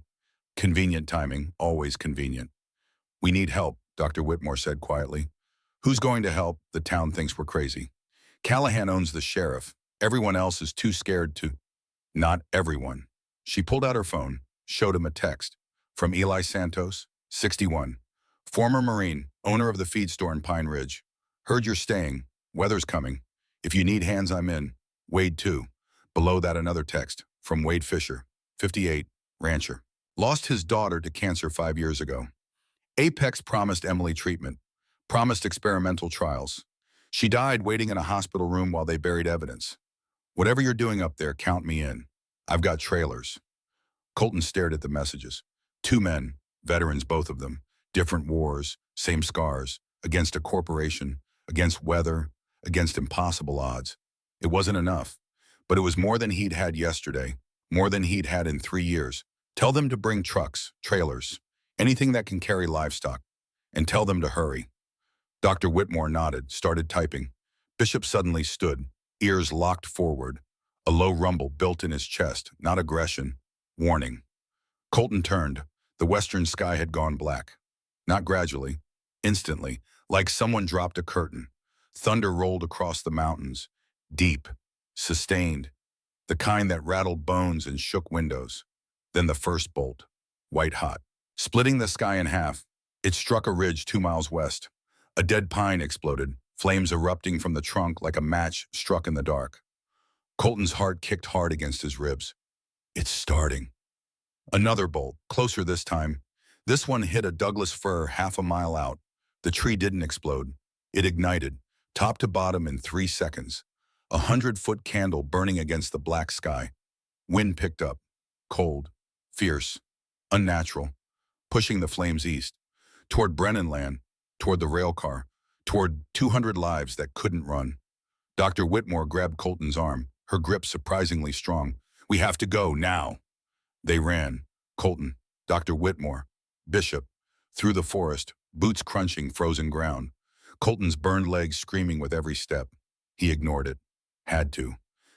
Convenient timing, always convenient. "We need help," Dr. Whitmore said quietly. "Who's going to help? The town thinks we're crazy. Callahan owns the sheriff. Everyone else is too scared to. Not everyone. She pulled out her phone, showed him a text. From Eli Santos, 61. Former Marine, owner of the feed store in Pine Ridge. Heard you're staying. Weather's coming. If you need hands, I'm in. Wade 2. Below that, another text. From Wade Fisher, 58, rancher. Lost his daughter to cancer 5 years ago. Apex promised Emily treatment. Promised experimental trials. She died waiting in a hospital room while they buried evidence. Whatever you're doing up there, count me in. I've got trailers. Colton stared at the messages. Two men, veterans both of them, different wars, same scars, against a corporation, against weather, against impossible odds. It wasn't enough, but it was more than he'd had yesterday, more than he'd had in 3 years. Tell them to bring trucks, trailers, anything that can carry livestock, and tell them to hurry. Dr. Whitmore nodded, started typing. Bishop suddenly stood, ears locked forward. A low rumble built in his chest, not aggression, warning. Colton turned. The western sky had gone black. Not gradually, instantly, like someone dropped a curtain. Thunder rolled across the mountains, deep, sustained, the kind that rattled bones and shook windows. Then the first bolt, white hot, splitting the sky in half. It struck a ridge 2 miles west. A dead pine exploded, flames erupting from the trunk like a match struck in the dark. Colton's heart kicked hard against his ribs. It's starting. Another bolt, closer this time. This one hit a Douglas fir 1/2 mile out. The tree didn't explode. It ignited, top to bottom in 3 seconds. 100-foot candle burning against the black sky. Wind picked up, cold, fierce, unnatural, pushing the flames east, toward Brennanland, toward the rail car, toward 200 lives that couldn't run. Dr. Whitmore grabbed Colton's arm, her grip surprisingly strong. We have to go, now. They ran, Colton, Dr. Whitmore, Bishop, through the forest, boots crunching frozen ground. Colton's burned legs screaming with every step. He ignored it. Had to.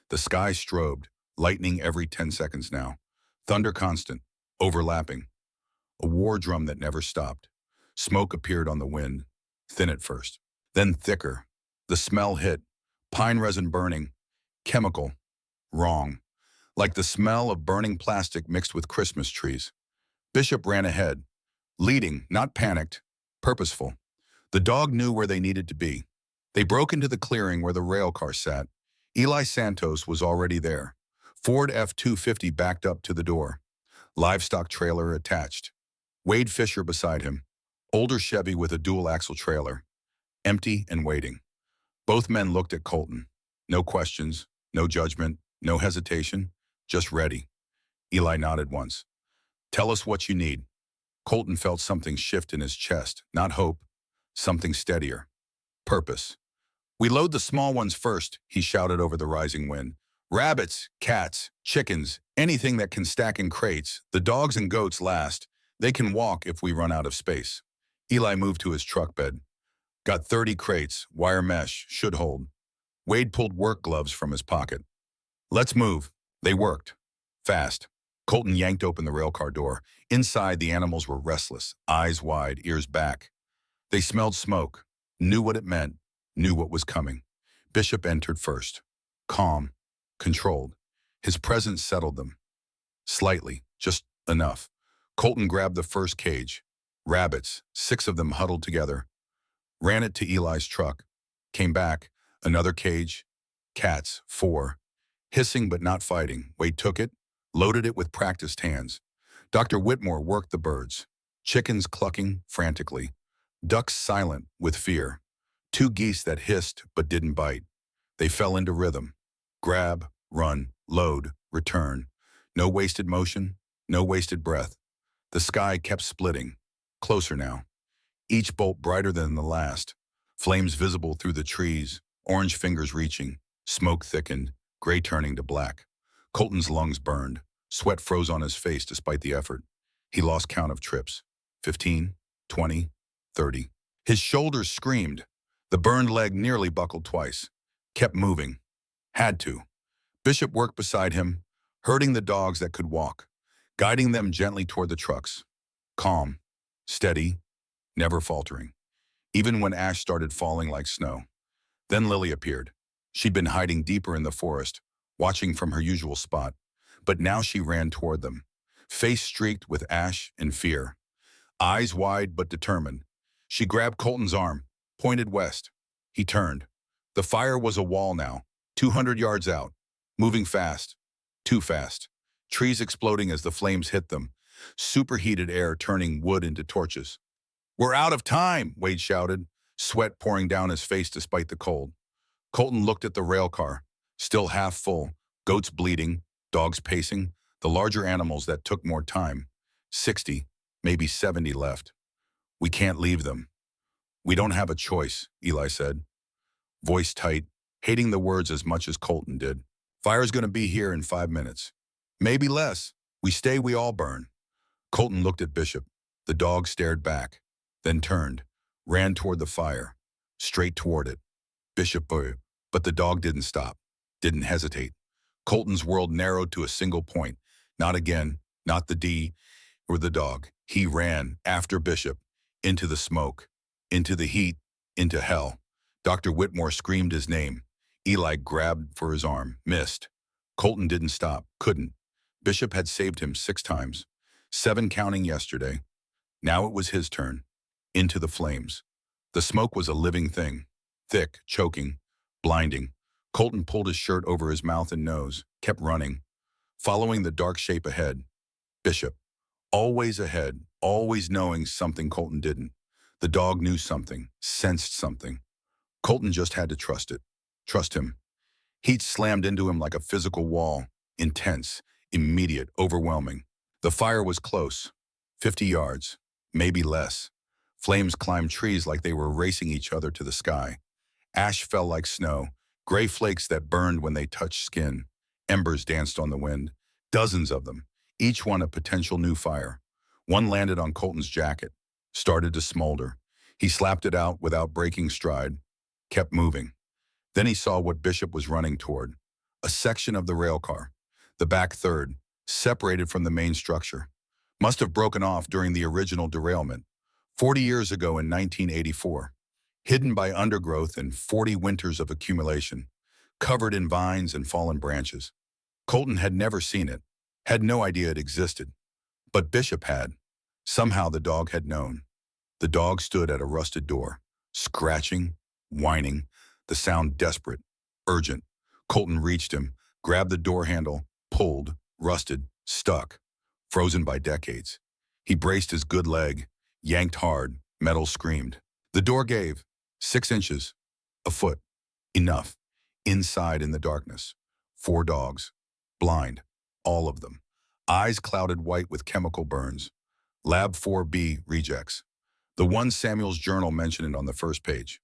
The sky strobed, lightning every 10 seconds now. Thunder constant, overlapping. A war drum that never stopped. Smoke appeared on the wind, thin at first, then thicker. The smell hit, pine resin burning, chemical, wrong, like the smell of burning plastic mixed with Christmas trees. Bishop ran ahead, leading, not panicked, purposeful. The dog knew where they needed to be. They broke into the clearing where the rail car sat. Eli Santos was already there. Ford F-250 backed up to the door. Livestock trailer attached. Wade Fisher beside him. Older Chevy with a dual-axle trailer. Empty and waiting. Both men looked at Colton. No questions, no judgment, no hesitation, just ready. Eli nodded once. Tell us what you need. Colton felt something shift in his chest, not hope, something steadier. Purpose. We load the small ones first, he shouted over the rising wind. Rabbits, cats, chickens, anything that can stack in crates. The dogs and goats last. They can walk if we run out of space. Eli moved to his truck bed. Got 30 crates, wire mesh, should hold. Wade pulled work gloves from his pocket. Let's move. They worked. Fast. Colton yanked open the railcar door. Inside, the animals were restless, eyes wide, ears back. They smelled smoke, knew what it meant, knew what was coming. Bishop entered first. Calm, controlled. His presence settled them. Slightly, just enough. Colton grabbed the first cage. Rabbits, 6 of them huddled together. Ran it to Eli's truck. Came back. Another cage. Cats, 4. Hissing but not fighting. Wade took it, loaded it with practiced hands. Dr. Whitmore worked the birds. Chickens clucking frantically. Ducks silent with fear. 2 geese that hissed but didn't bite. They fell into rhythm. Grab, run, load, return. No wasted motion, no wasted breath. The sky kept splitting. Closer now. Each bolt brighter than the last. Flames visible through the trees, orange fingers reaching. Smoke thickened, gray turning to black. Colton's lungs burned. Sweat froze on his face despite the effort. He lost count of trips. 15, 20, 30. His shoulders screamed. The burned leg nearly buckled twice. Kept moving. Had to. Bishop worked beside him, herding the dogs that could walk, guiding them gently toward the trucks. Calm, steady, never faltering. Even when ash started falling like snow. Then Lily appeared. She'd been hiding deeper in the forest, watching from her usual spot, but now she ran toward them, face streaked with ash and fear. Eyes wide but determined. She grabbed Colton's arm, pointed west. He turned. The fire was a wall now, 200 yards out, moving fast, too fast. Trees exploding as the flames hit them, superheated air turning wood into torches. "We're out of time," Wade shouted, sweat pouring down his face despite the cold. Colton looked at the rail car, still half full, goats bleating, dogs pacing, the larger animals that took more time. 60, maybe 70 left. "We can't leave them." "We don't have a choice," Eli said, voice tight, hating the words as much as Colton did. "Fire's gonna be here in 5 minutes. Maybe less. We stay, we all burn." Colton looked at Bishop. The dog stared back, then turned, ran toward the fire, straight toward it. Bishop booed, but the dog didn't stop, didn't hesitate. Colton's world narrowed to a single point. Not again, not the D or the dog. He ran after Bishop, into the smoke, into the heat, into hell. Dr. Whitmore screamed his name. Eli grabbed for his arm, missed. Colton didn't stop, couldn't. Bishop had saved him 6 times, 7 counting yesterday. Now it was his turn. Into the flames. The smoke was a living thing, thick, choking, blinding. Colton pulled his shirt over his mouth and nose, kept running, following the dark shape ahead. Bishop. Always ahead, always knowing something Colton didn't. The dog knew something, sensed something. Colton just had to trust it. Trust him. Heat slammed into him like a physical wall, intense, immediate, overwhelming. The fire was close, 50 yards, maybe less. Flames climbed trees like they were racing each other to the sky. Ash fell like snow, gray flakes that burned when they touched skin. Embers danced on the wind, dozens of them, each one a potential new fire. One landed on Colton's jacket, started to smolder. He slapped it out without breaking stride, kept moving. Then he saw what Bishop was running toward. A section of the rail car, the back third, separated from the main structure. Must have broken off during the original derailment, 40 years ago in 1984. Hidden by undergrowth and 40 winters of accumulation, covered in vines and fallen branches. Colton had never seen it, had no idea it existed. But Bishop had. Somehow the dog had known. The dog stood at a rusted door, scratching, whining, the sound desperate, urgent. Colton reached him, grabbed the door handle, pulled, rusted, stuck, frozen by decades. He braced his good leg, yanked hard, metal screamed. The door gave, 6 inches, a foot, enough. Inside in the darkness, 4 dogs, blind, all of them. Eyes clouded white with chemical burns. Lab 4B rejects. The one Samuel's journal mentioned it on the first page.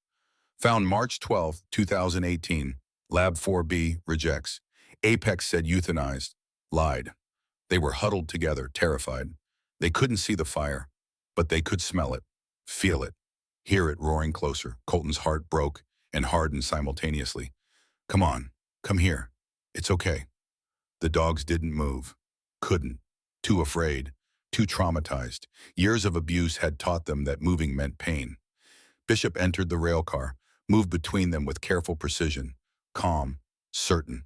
Found March 12, 2018. Lab 4B rejects. Apex said euthanized. Lied. They were huddled together, terrified. They couldn't see the fire, but they could smell it, feel it, hear it roaring closer. Colton's heart broke and hardened simultaneously. "Come on, come here. It's okay." The dogs didn't move. Couldn't. Too afraid. Too traumatized. Years of abuse had taught them that moving meant pain. Bishop entered the rail car, moved between them with careful precision, calm, certain.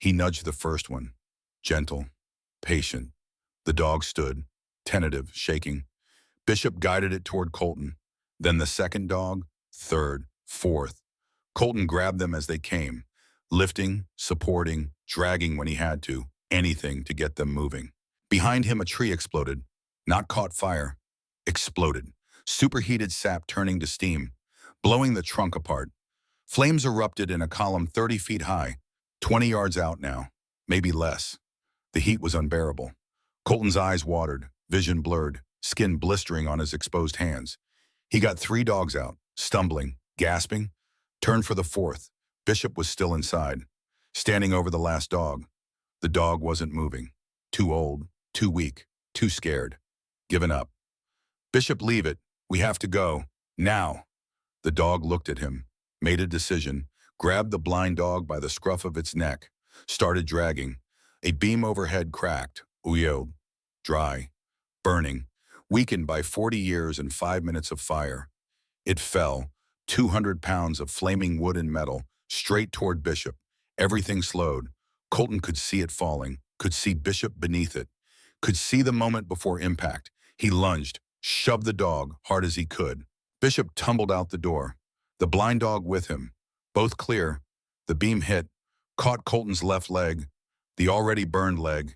He nudged the first one. Gentle, patient. The dog stood, tentative, shaking. Bishop guided it toward Colton. Then the second dog, third, fourth. Colton grabbed them as they came, lifting, supporting, dragging when he had to, anything to get them moving. Behind him, a tree exploded. Not caught fire. Exploded. Superheated sap turning to steam, blowing the trunk apart. Flames erupted in a column 30 feet high, 20 yards out now, maybe less. The heat was unbearable. Colton's eyes watered, vision blurred, skin blistering on his exposed hands. He got 3 dogs out, stumbling, gasping, turned for the 4th. Bishop was still inside, standing over the last dog. The dog wasn't moving. Too old, too weak, too scared. Given up. "Bishop, leave it. We have to go. Now." The dog looked at him, made a decision, grabbed the blind dog by the scruff of its neck, started dragging. A beam overhead cracked, uyod, dry, burning, weakened by 40 years and 5 minutes of fire. It fell, 200 pounds of flaming wood and metal, straight toward Bishop. Everything slowed. Colton could see it falling, could see Bishop beneath it, could see the moment before impact. He lunged, shoved the dog hard as he could. Bishop tumbled out the door, the blind dog with him. Both clear. The beam hit, caught Colton's left leg, the already burned leg,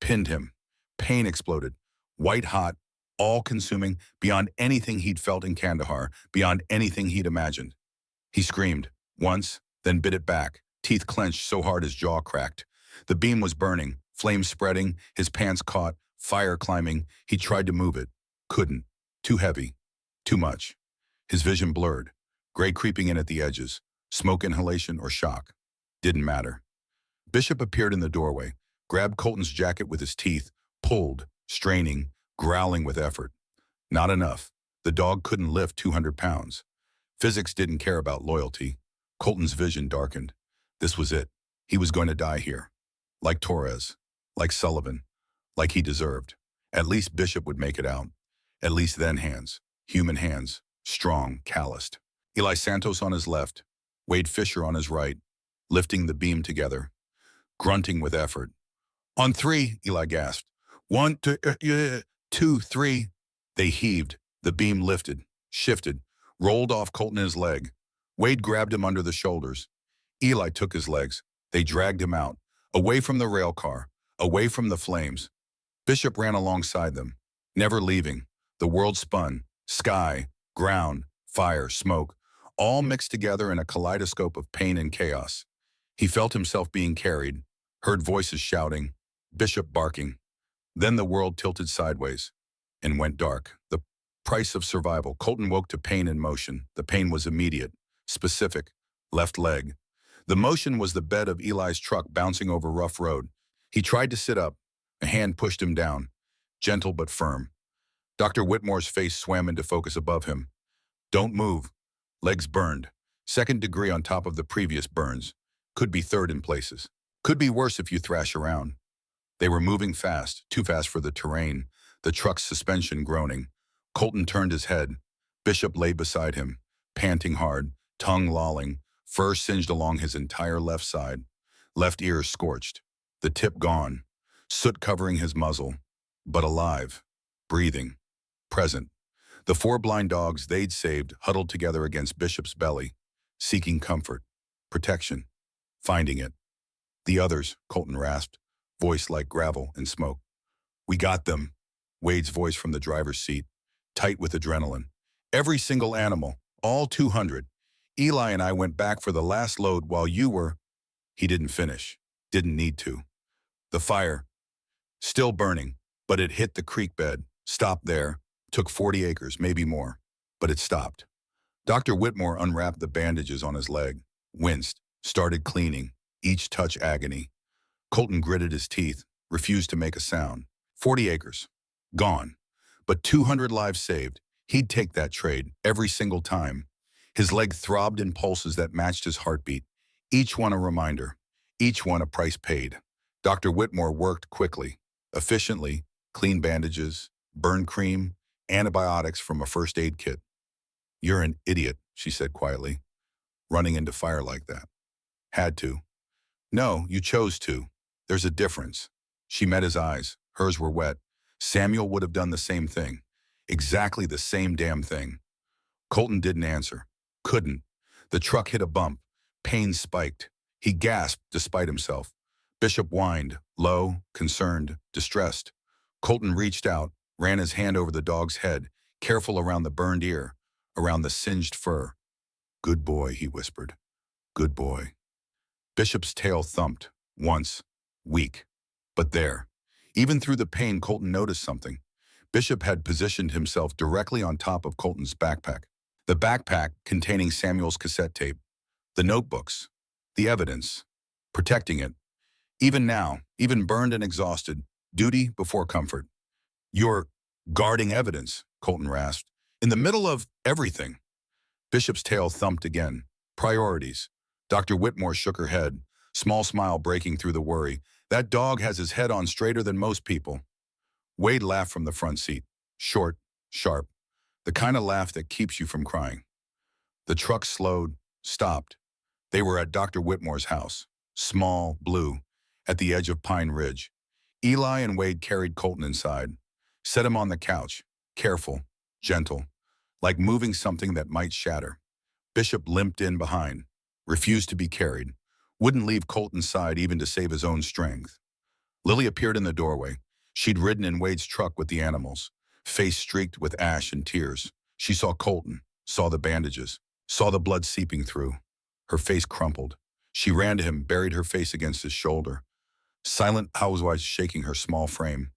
pinned him. Pain exploded, white hot, all-consuming, beyond anything he'd felt in Kandahar, beyond anything he'd imagined. He screamed, once, then bit it back, teeth clenched so hard his jaw cracked. The beam was burning, flames spreading, his pants caught, fire climbing. He tried to move it, couldn't. Too heavy, too much. His vision blurred, gray creeping in at the edges, smoke inhalation or shock. Didn't matter. Bishop appeared in the doorway, grabbed Colton's jacket with his teeth, pulled, straining, growling with effort. Not enough. The dog couldn't lift 200 pounds. Physics didn't care about loyalty. Colton's vision darkened. This was it. He was going to die here. Like Torres. Like Sullivan. Like he deserved. At least Bishop would make it out. At least then hands. Human hands. Strong, calloused. Eli Santos on his left. Wade Fisher on his right. Lifting the beam together. Grunting with effort. On three, Eli gasped. One, two, three. They heaved. The beam lifted, shifted, rolled off Colton his leg. Wade grabbed him under the shoulders. Eli took his legs. They dragged him out, away from the rail car, away from the flames. Bishop ran alongside them, never leaving. The world spun, sky, ground, fire, smoke, all mixed together in a kaleidoscope of pain and chaos. He felt himself being carried, heard voices shouting, Bishop barking. Then the world tilted sideways and went dark. The price of survival. Colton woke to pain in motion. The pain was immediate, specific, left leg. The motion was the bed of Eli's truck bouncing over rough road. He tried to sit up. A hand pushed him down, gentle but firm. Dr. Whitmore's face swam into focus above him. Don't move. Legs burned. Second degree on top of the previous burns. Could be third in places. Could be worse if you thrash around. They were moving fast, too fast for the terrain, the truck's suspension groaning. Colton turned his head. Bishop lay beside him, panting hard, tongue lolling, fur singed along his entire left side, left ear scorched, the tip gone, soot covering his muzzle, but alive, breathing, present. The four blind dogs they'd saved huddled together against Bishop's belly, seeking comfort, protection, finding it. The others, Colton rasped, voice like gravel and smoke. We got them, Wade's voice from the driver's seat, tight with adrenaline. Every single animal, all 200. Eli and I went back for the last load while you were... He didn't finish, didn't need to. The fire, still burning, but it hit the creek bed, stopped there, took 40 acres, maybe more, but it stopped. Dr. Whitmore unwrapped the bandages on his leg, winced, started cleaning, each touch agony. Colton gritted his teeth, refused to make a sound. 40 acres, gone, but 200 lives saved. He'd take that trade every single time. His leg throbbed in pulses that matched his heartbeat, each one a reminder, each one a price paid. Dr. Whitmore worked quickly, efficiently, clean bandages, burn cream, antibiotics from a first aid kit. You're an idiot, she said quietly, running into fire like that. Had to. No, you chose to. There's a difference. She met his eyes. Hers were wet. Samuel would have done the same thing. Exactly the same damn thing. Colton didn't answer. Couldn't. The truck hit a bump. Pain spiked. He gasped despite himself. Bishop whined, low, concerned, distressed. Colton reached out, ran his hand over the dog's head, careful around the burned ear, around the singed fur. Good boy, he whispered. Good boy. Bishop's tail thumped, once, weak. But there. Even through the pain, Colton noticed something. Bishop had positioned himself directly on top of Colton's backpack. The backpack containing Samuel's cassette tape, the notebooks, the evidence, protecting it. Even now, even burned and exhausted, duty before comfort. You're guarding evidence, Colton rasped, in the middle of everything. Bishop's tail thumped again. Priorities. Dr. Whitmore shook her head, small smile breaking through the worry. That dog has his head on straighter than most people. Wade laughed from the front seat, short, sharp, the kind of laugh that keeps you from crying. The truck slowed, stopped. They were at Dr. Whitmore's house, small, blue, at the edge of Pine Ridge. Eli and Wade carried Colton inside, set him on the couch, careful, gentle, like moving something that might shatter. Bishop limped in behind, refused to be carried, wouldn't leave Colton's side even to save his own strength. Lily appeared in the doorway. She'd ridden in Wade's truck with the animals, face streaked with ash and tears. She saw Colton, saw the bandages, saw the blood seeping through. Her face crumpled. She ran to him, buried her face against his shoulder, silent housewife shaking her small frame.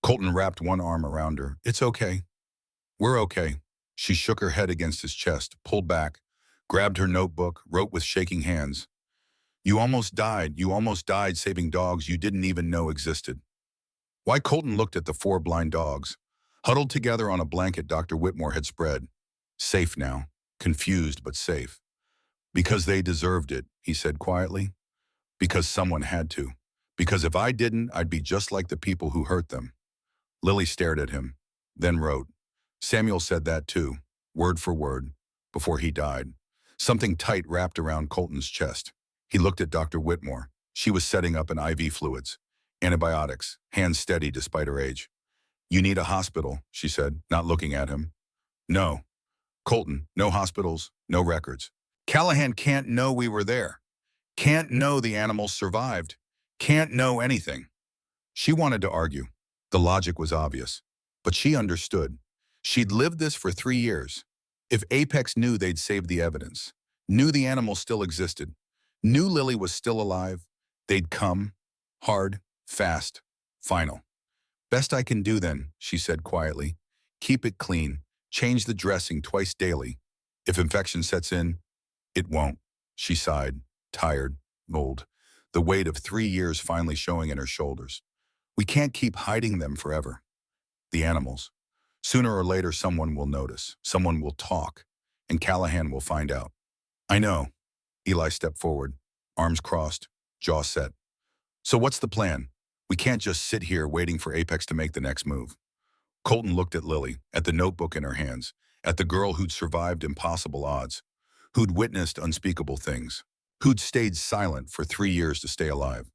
Colton wrapped one arm around her. It's okay. We're okay. She shook her head against his chest, pulled back, grabbed her notebook, wrote with shaking hands. You almost died. You almost died saving dogs you didn't even know existed. Why Colton looked at the four blind dogs, huddled together on a blanket Dr. Whitmore had spread. Safe now, confused but safe. Because they deserved it, he said quietly. Because someone had to. Because if I didn't, I'd be just like the people who hurt them. Lily stared at him, then wrote. Samuel said that too, word for word, before he died. Something tight wrapped around Colton's chest. He looked at Dr. Whitmore. She was setting up an IV fluids, antibiotics, hands steady despite her age. You need a hospital, she said, not looking at him. No. Colton, no hospitals, no records. Callahan can't know we were there. Can't know the animals survived. Can't know anything. She wanted to argue. The logic was obvious. But she understood. She'd lived this for 3 years. If Apex knew they'd saved the evidence, knew the animals still existed, knew Lily was still alive, they'd come. Hard, fast, final. Best I can do then, she said quietly. Keep it clean. Change the dressing twice daily. If infection sets in, it won't. She sighed, tired, old, the weight of 3 years finally showing in her shoulders. We can't keep hiding them forever. The animals. Sooner or later, someone will notice. Someone will talk. And Callahan will find out. I know. Eli stepped forward, arms crossed, jaw set. So what's the plan? We can't just sit here waiting for Apex to make the next move. Colton looked at Lily, at the notebook in her hands, at the girl who'd survived impossible odds, who'd witnessed unspeakable things, who'd stayed silent for 3 years to stay alive.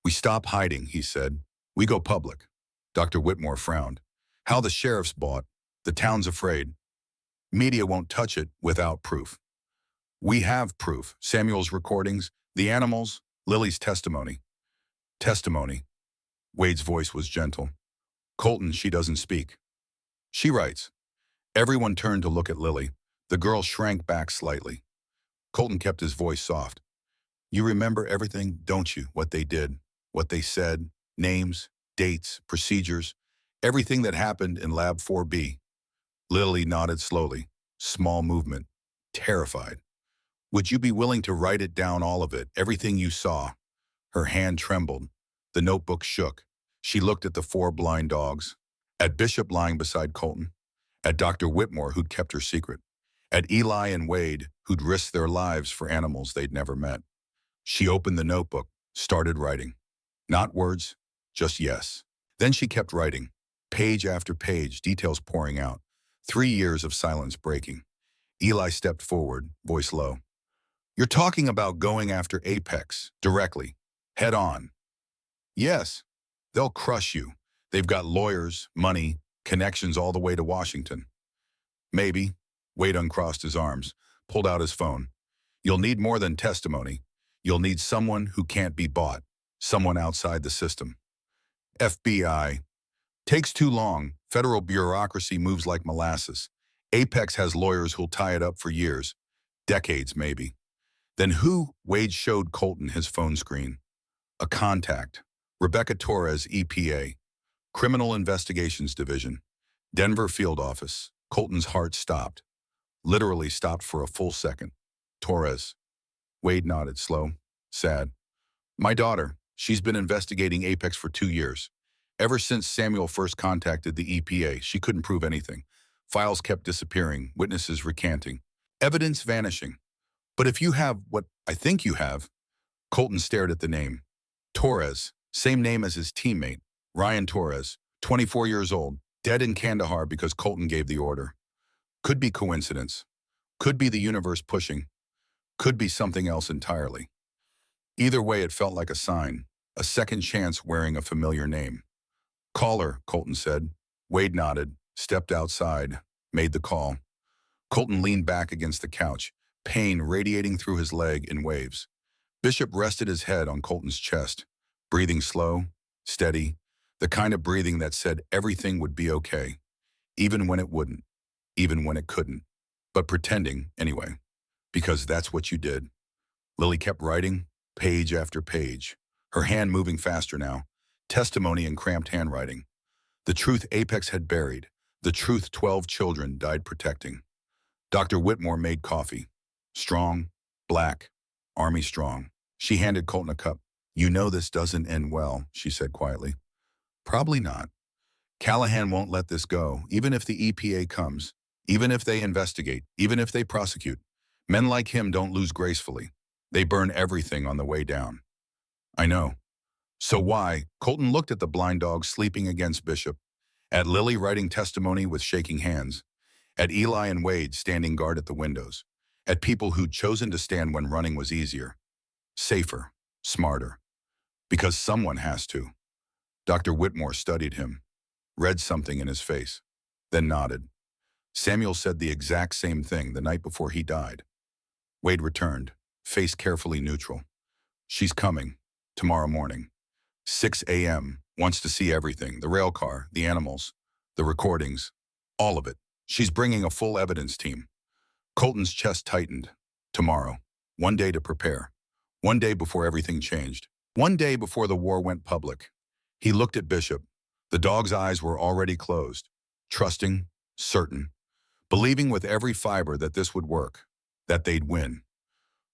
We stop hiding, he said. We go public. Dr. Whitmore frowned. How the sheriff's bought. The town's afraid. Media won't touch it without proof. We have proof. Samuel's recordings, the animals, Lily's testimony. Testimony. Wade's voice was gentle. Colton, she doesn't speak. She writes. Everyone turned to look at Lily. The girl shrank back slightly. Colton kept his voice soft. You remember everything, don't you? What they did, what they said, names, dates, procedures, everything that happened in Lab 4B. Lily nodded slowly, small movement, terrified. Would you be willing to write it down, all of it, everything you saw? Her hand trembled. The notebook shook. She looked at the 4 blind dogs, at Bishop lying beside Colton, at Dr. Whitmore, who'd kept her secret, at Eli and Wade, who'd risked their lives for animals they'd never met. She opened the notebook, started writing. Not words, just yes. Then she kept writing, page after page, details pouring out, 3 years of silence breaking. Eli stepped forward, voice low. You're talking about going after Apex, directly, head on. Yes, they'll crush you. They've got lawyers, money, connections all the way to Washington. Maybe. Wade uncrossed his arms, pulled out his phone. You'll need more than testimony. You'll need someone who can't be bought, someone outside the system. FBI. Takes too long. Federal bureaucracy moves like molasses. Apex has lawyers who'll tie it up for years, decades maybe. Then who? Wade showed Colton his phone screen. A contact. Rebecca Torres, EPA. Criminal Investigations Division. Denver Field Office. Colton's heart stopped. Literally stopped for a full second. Torres. Wade nodded, slow, sad. My daughter. She's been investigating Apex for 2 years. Ever since Samuel first contacted the EPA, she couldn't prove anything. Files kept disappearing, witnesses recanting, evidence vanishing. But if you have what I think you have, Colton stared at the name. Torres, same name as his teammate, Ryan Torres, 24 years old, dead in Kandahar because Colton gave the order. Could be coincidence. Could be the universe pushing. Could be something else entirely. Either way, it felt like a sign, a second chance wearing a familiar name. Caller, Colton said. Wade nodded, stepped outside, made the call. Colton leaned back against the couch, pain radiating through his leg in waves. Bishop rested his head on Colton's chest, breathing slow, steady, the kind of breathing that said everything would be okay, even when it wouldn't, even when it couldn't. But pretending, anyway, because that's what you did. Lily kept writing, page after page, her hand moving faster now, testimony in cramped handwriting. The truth Apex had buried, the truth 12 children died protecting. Dr. Whitmore made coffee. Strong, black, army strong. She handed Colton a cup. You know this doesn't end well, she said quietly. Probably not. Callahan won't let this go, even if the EPA comes, even if they investigate, even if they prosecute. Men like him don't lose gracefully. They burn everything on the way down. I know. So why? Colton looked at the blind dog sleeping against Bishop, at Lily writing testimony with shaking hands, at Eli and Wade standing guard at the windows, at people who'd chosen to stand when running was easier, safer, smarter. Because someone has to. Dr. Whitmore studied him, read something in his face, then nodded. Samuel said the exact same thing the night before he died. Wade returned, face carefully neutral. She's coming, tomorrow morning. 6 a.m., wants to see everything, the rail car, the animals, the recordings, all of it. She's bringing a full evidence team. Colton's chest tightened. Tomorrow. 1 day to prepare. 1 day before everything changed. 1 day before the war went public. He looked at Bishop. The dog's eyes were already closed. Trusting, certain, believing with every fiber that this would work, that they'd win.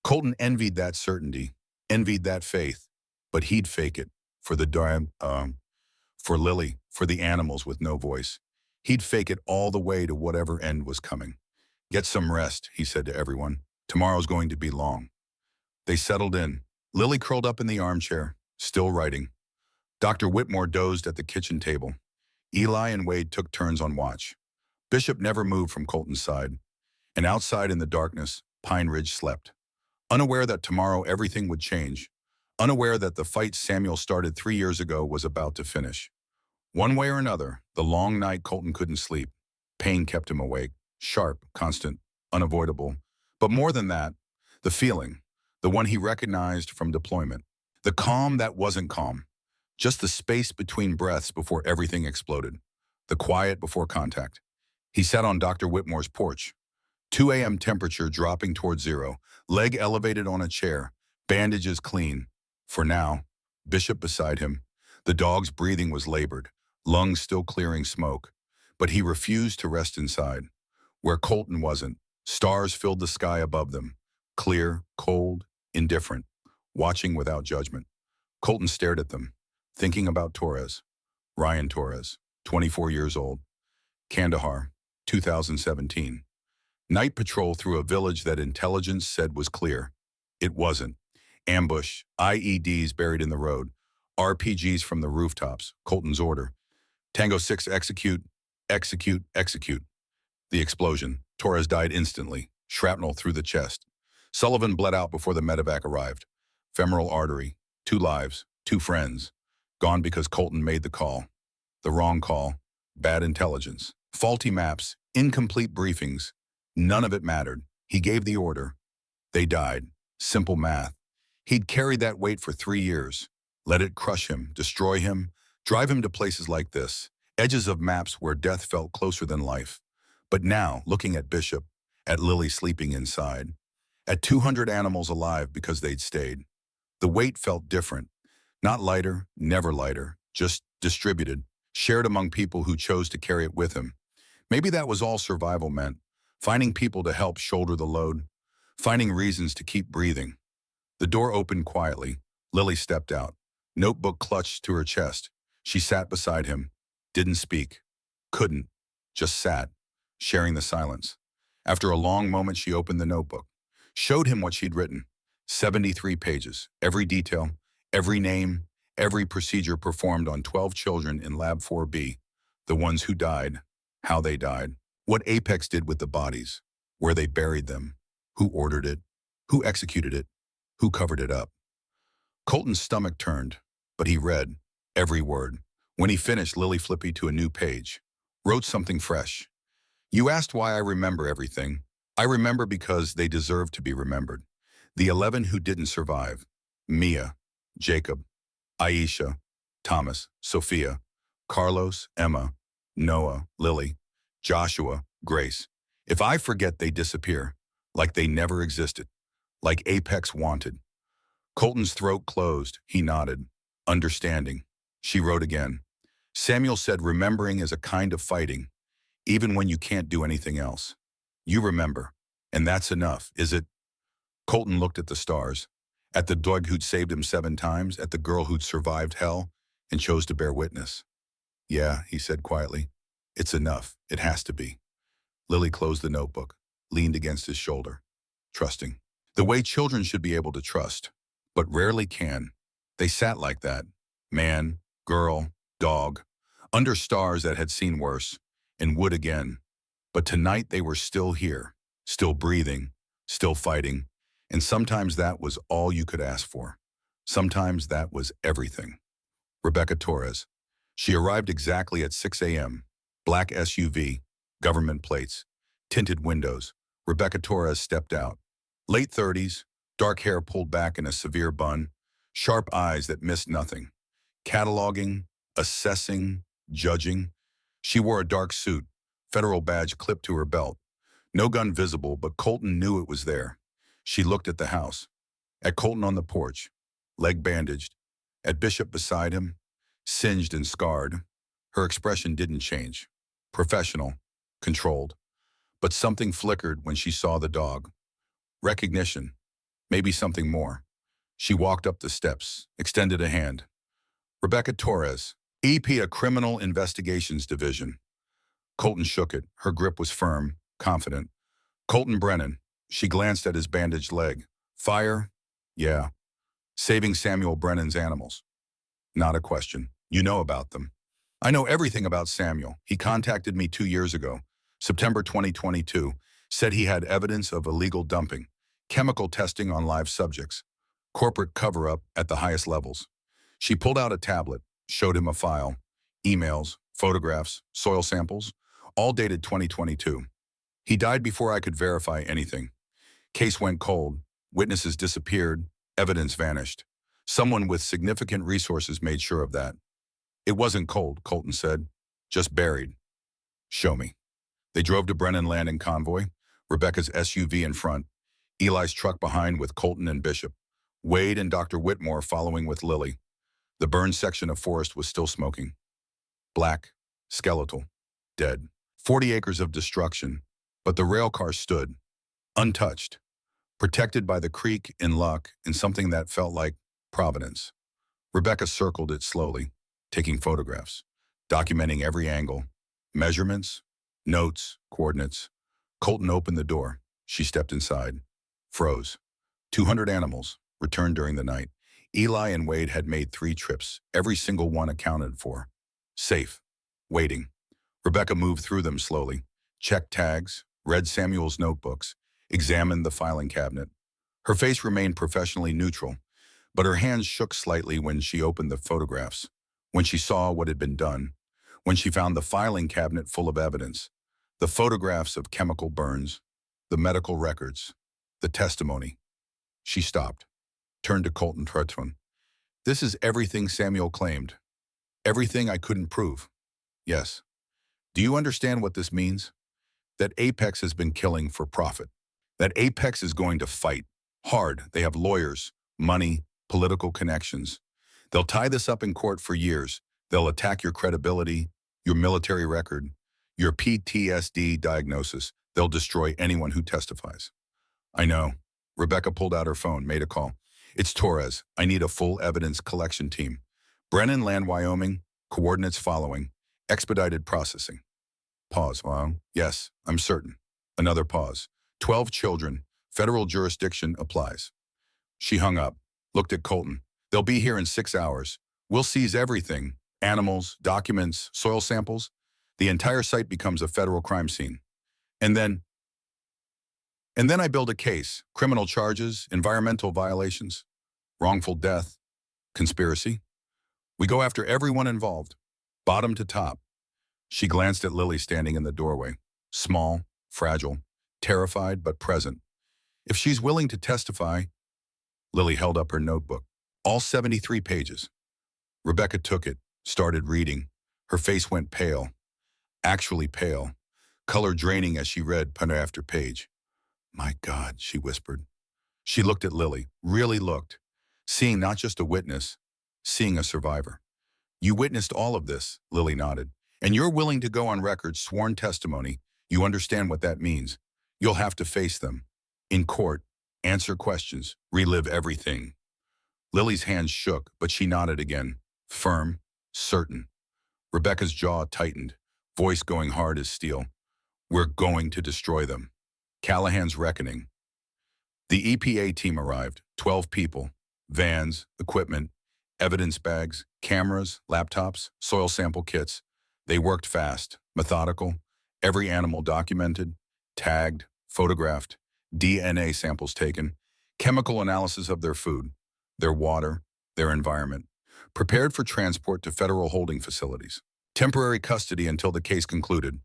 Colton envied that certainty, envied that faith, but he'd fake it for for Lily, for the animals with no voice. He'd fake it all the way to whatever end was coming. Get some rest, he said to everyone. Tomorrow's going to be long. They settled in. Lily curled up in the armchair, still writing. Dr. Whitmore dozed at the kitchen table. Eli and Wade took turns on watch. Bishop never moved from Colton's side. And outside in the darkness, Pine Ridge slept. Unaware that tomorrow everything would change. Unaware that the fight Samuel started 3 years ago was about to finish. One way or another, the long night Colton couldn't sleep. Pain kept him awake, sharp, constant, unavoidable. But more than that, the feeling, the one he recognized from deployment. The calm that wasn't calm. Just the space between breaths before everything exploded. The quiet before contact. He sat on Dr. Whitmore's porch. 2 a.m. temperature dropping toward zero, leg elevated on a chair, bandages clean. For now, Bishop beside him. The dog's breathing was labored, lungs still clearing smoke. But he refused to rest inside. Where Colton wasn't, stars filled the sky above them. Clear, cold, indifferent, watching without judgment. Colton stared at them, thinking about Torres. Ryan Torres, 24 years old. Kandahar, 2017. Night patrol through a village that intelligence said was clear. It wasn't. Ambush, IEDs buried in the road, RPGs from the rooftops, Colton's order. Tango 6 execute, execute, execute. The explosion. Torres died instantly, shrapnel through the chest. Sullivan bled out before the medevac arrived. Femoral artery, 2 lives, 2 friends. Gone because Colton made the call. The wrong call, bad intelligence, faulty maps, incomplete briefings. None of it mattered. He gave the order. They died. Simple math. He'd carried that weight for 3 years. Let it crush him, destroy him, drive him to places like this, edges of maps where death felt closer than life. But now, looking at Bishop, at Lily sleeping inside, at 200 animals alive because they'd stayed, the weight felt different. Not lighter, never lighter, just distributed, shared among people who chose to carry it with him. Maybe that was all survival meant, finding people to help shoulder the load, finding reasons to keep breathing. The door opened quietly. Lily stepped out, notebook clutched to her chest. She sat beside him, didn't speak, couldn't, just sat, sharing the silence. After a long moment, she opened the notebook, showed him what she'd written. 73 pages, every detail, every name, every procedure performed on 12 children in Lab 4B, the ones who died, how they died, what Apex did with the bodies, where they buried them, who ordered it, Who executed it? Who covered it up? Colton's stomach turned, but he read every word. When he finished, Lily flipped to a new page. Wrote something fresh. You asked why I remember everything. I remember because they deserve to be remembered. The 11 who didn't survive. Mia, Jacob, Aisha, Thomas, Sophia, Carlos, Emma, Noah, Lily, Joshua, Grace. If I forget, they disappear, like they never existed, like Apex wanted. Colton's throat closed. He nodded, understanding. She wrote again. Samuel said remembering is a kind of fighting, even when you can't do anything else. You remember, and that's enough, is it? Colton looked at the stars, at the dog who'd saved him 7 times, at the girl who'd survived hell and chose to bear witness. Yeah, he said quietly. It's enough. It has to be. Lily closed the notebook, leaned against his shoulder, trusting. The way children should be able to trust, but rarely can. They sat like that, man, girl, dog, under stars that had seen worse, and would again. But tonight they were still here, still breathing, still fighting, and sometimes that was all you could ask for. Sometimes that was everything. Rebecca Torres. She arrived exactly at 6 a.m. Black SUV, government plates, tinted windows. Rebecca Torres stepped out. Late 30s, dark hair pulled back in a severe bun, sharp eyes that missed nothing. Cataloging, assessing, judging. She wore a dark suit, federal badge clipped to her belt. No gun visible, but Colton knew it was there. She looked at the house, at Colton on the porch, leg bandaged, at Bishop beside him, singed and scarred. Her expression didn't change. Professional, controlled. But something flickered when she saw the dog. Recognition, maybe something more. She walked up the steps, extended a hand. Rebecca Torres, EP of Criminal Investigations Division. Colton shook it. Her grip was firm, confident. Colton Brennan. She glanced at his bandaged leg. Fire? Yeah. Saving Samuel Brennan's animals. Not a question. You know about them. I know everything about Samuel. He contacted me 2 years ago, September 2022, said he had evidence of illegal dumping, chemical testing on live subjects, corporate cover-up at the highest levels. She pulled out a tablet, showed him a file, emails, photographs, soil samples, all dated 2022. He died before I could verify anything. Case went cold, witnesses disappeared, evidence vanished. Someone with significant resources made sure of that. It wasn't cold, Colton said, just buried. Show me. They drove to Brennan Landing Convoy, Rebecca's SUV in front, Eli's truck behind with Colton and Bishop, Wade and Dr. Whitmore following with Lily. The burned section of forest was still smoking. Black, skeletal, dead. 40 acres of destruction, but the rail car stood, untouched, protected by the creek in luck in something that felt like providence. Rebecca circled it slowly, taking photographs, documenting every angle, measurements, notes, coordinates. Colton opened the door. She stepped inside, froze. 200 animals, returned during the night. Eli and Wade had made 3 trips, every single one accounted for. Safe, waiting. Rebecca moved through them slowly, checked tags, read Samuel's notebooks, examined the filing cabinet. Her face remained professionally neutral, but her hands shook slightly when she opened the photographs, when she saw what had been done, when she found the filing cabinet full of evidence, the photographs of chemical burns, the medical records, the testimony. She stopped, turned to Colton Trutwin. This is everything Samuel claimed. Everything I couldn't prove. Yes. Do you understand what this means? That Apex has been killing for profit. That Apex is going to fight hard. They have lawyers, money, political connections. They'll tie this up in court for years. They'll attack your credibility, your military record, your PTSD diagnosis. They'll destroy anyone who testifies. I know. Rebecca pulled out her phone, made a call. It's Torres. I need a full evidence collection team. Brennan Land, Wyoming, coordinates following, expedited processing. Pause. Wow. Yes, I'm certain. Another pause. 12 children. Federal jurisdiction applies. She hung up, looked at Colton. They'll be here in 6 hours. We'll seize everything. Animals, documents, soil samples. The entire site becomes a federal crime scene. And then And then I build a case, criminal charges, environmental violations, wrongful death, conspiracy. We go after everyone involved, bottom to top. She glanced at Lily standing in the doorway, small, fragile, terrified but present. If she's willing to testify, Lily held up her notebook, all 73 pages. Rebecca took it, started reading. Her face went pale, actually pale, color draining as she read page after page. My God, she whispered. She looked at Lily, really looked, seeing not just a witness, seeing a survivor. You witnessed all of this, Lily nodded, and you're willing to go on record sworn testimony. You understand what that means. You'll have to face them. In court, answer questions, relive everything. Lily's hands shook, but she nodded again, firm, certain. Rebecca's jaw tightened, voice going hard as steel. We're going to destroy them. Callahan's reckoning. The EPA team arrived, 12 people, vans, equipment, evidence bags, cameras, laptops, soil sample kits. They worked fast, methodical, every animal documented, tagged, photographed, DNA samples taken, chemical analysis of their food, their water, their environment, prepared for transport to federal holding facilities. Temporary custody until the case concluded.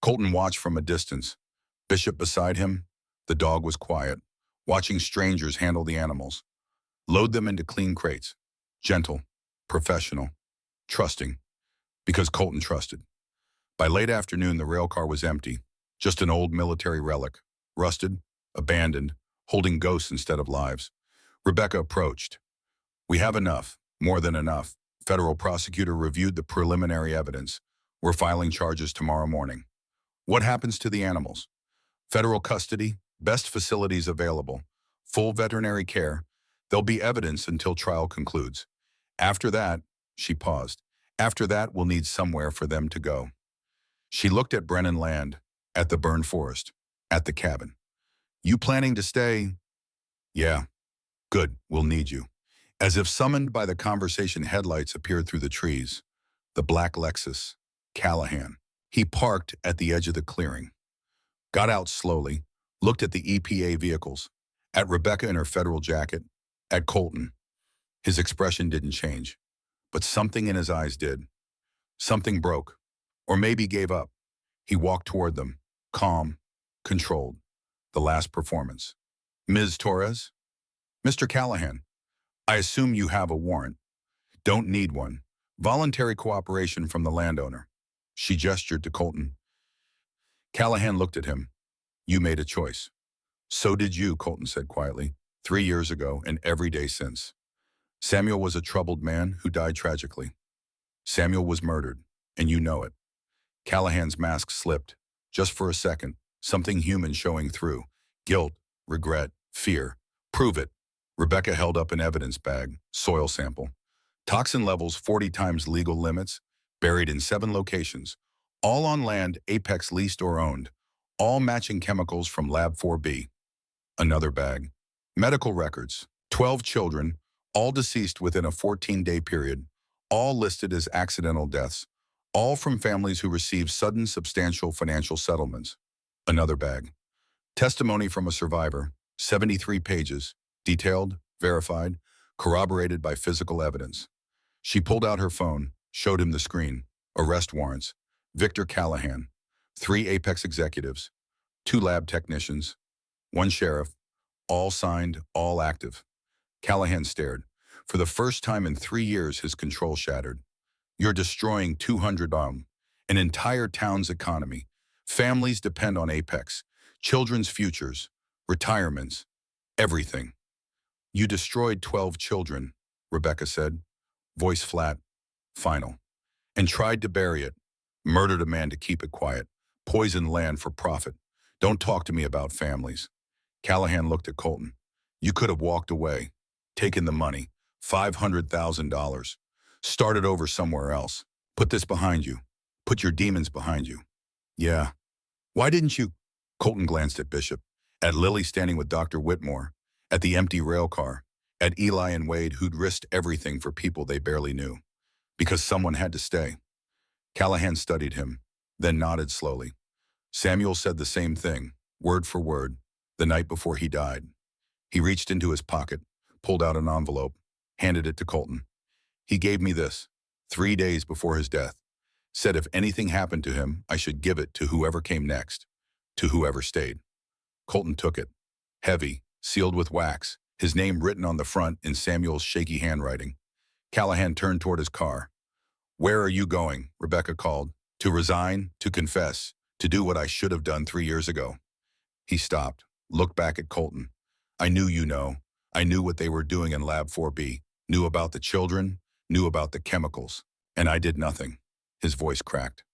Colton watched from a distance. Bishop beside him. The dog was quiet, watching strangers handle the animals. Load them into clean crates. Gentle, professional, trusting, because Colton trusted. By late afternoon, the rail car was empty, just an old military relic, rusted, abandoned, holding ghosts instead of lives. Rebecca approached. We have enough, more than enough. Federal prosecutor reviewed the preliminary evidence. We're filing charges tomorrow morning. What happens to the animals? Federal custody, best facilities available, full veterinary care. There'll be evidence until trial concludes. After that, she paused. After that, we'll need somewhere for them to go. She looked at Brennan Land, at the burned forest, at the cabin. You planning to stay? Yeah. Good, we'll need you. As if summoned by the conversation, headlights appeared through the trees. The black Lexus, Callahan. He parked at the edge of the clearing. Got out slowly, looked at the EPA vehicles, at Rebecca in her federal jacket, at Colton. His expression didn't change, but something in his eyes did. Something broke, or maybe gave up. He walked toward them, calm, controlled. The last performance. Ms. Torres? Mr. Callahan, I assume you have a warrant. Don't need one. Voluntary cooperation from the landowner. She gestured to Colton. Callahan looked at him. You made a choice. So did you, Colton said quietly, 3 years ago and every day since. Samuel was a troubled man who died tragically. Samuel was murdered, and you know it. Callahan's mask slipped, just for a second, something human showing through. Guilt, regret, fear. Prove it. Rebecca held up an evidence bag, soil sample. Toxin levels 40 times legal limits, buried in 7 locations, all on land Apex leased or owned, all matching chemicals from Lab 4B. Another bag. Medical records, 12 children, all deceased within a 14-day period, all listed as accidental deaths, all from families who received sudden substantial financial settlements. Another bag. Testimony from a survivor, 73 pages, detailed, verified, corroborated by physical evidence. She pulled out her phone, showed him the screen. Arrest warrants. Victor Callahan. 3 Apex executives. 2 lab technicians. 1 sheriff. All signed, all active. Callahan stared. For the first time in 3 years, his control shattered. You're destroying 200 an entire town's economy. Families depend on Apex. Children's futures. Retirements. Everything. You destroyed 12 children, Rebecca said, voice flat, final, and tried to bury it. Murdered a man to keep it quiet. Poisoned land for profit. Don't talk to me about families. Callahan looked at Colton. You could have walked away, taken the money, $500,000, started over somewhere else. Put this behind you. Put your demons behind you. Yeah. Why didn't you? Colton glanced at Bishop, at Lily standing with Dr. Whitmore, at the empty rail car, at Eli and Wade who'd risked everything for people they barely knew. Because someone had to stay. Callahan studied him, then nodded slowly. Samuel said the same thing, word for word. the night before he died. He reached into his pocket, pulled out an envelope, handed it to Colton. He gave me this, 3 days before his death. Said if anything happened to him, I should give it to whoever came next, to whoever stayed. Colton took it, heavy, sealed with wax, his name written on the front in Samuel's shaky handwriting. Callahan turned toward his car. "Where are you going?" Rebecca called. "To resign, to confess, to do what I should have done 3 years ago." He stopped, looked back at Colton. "I knew you know. I knew what they were doing in Lab 4B, knew about the children, knew about the chemicals, and I did nothing." His voice cracked.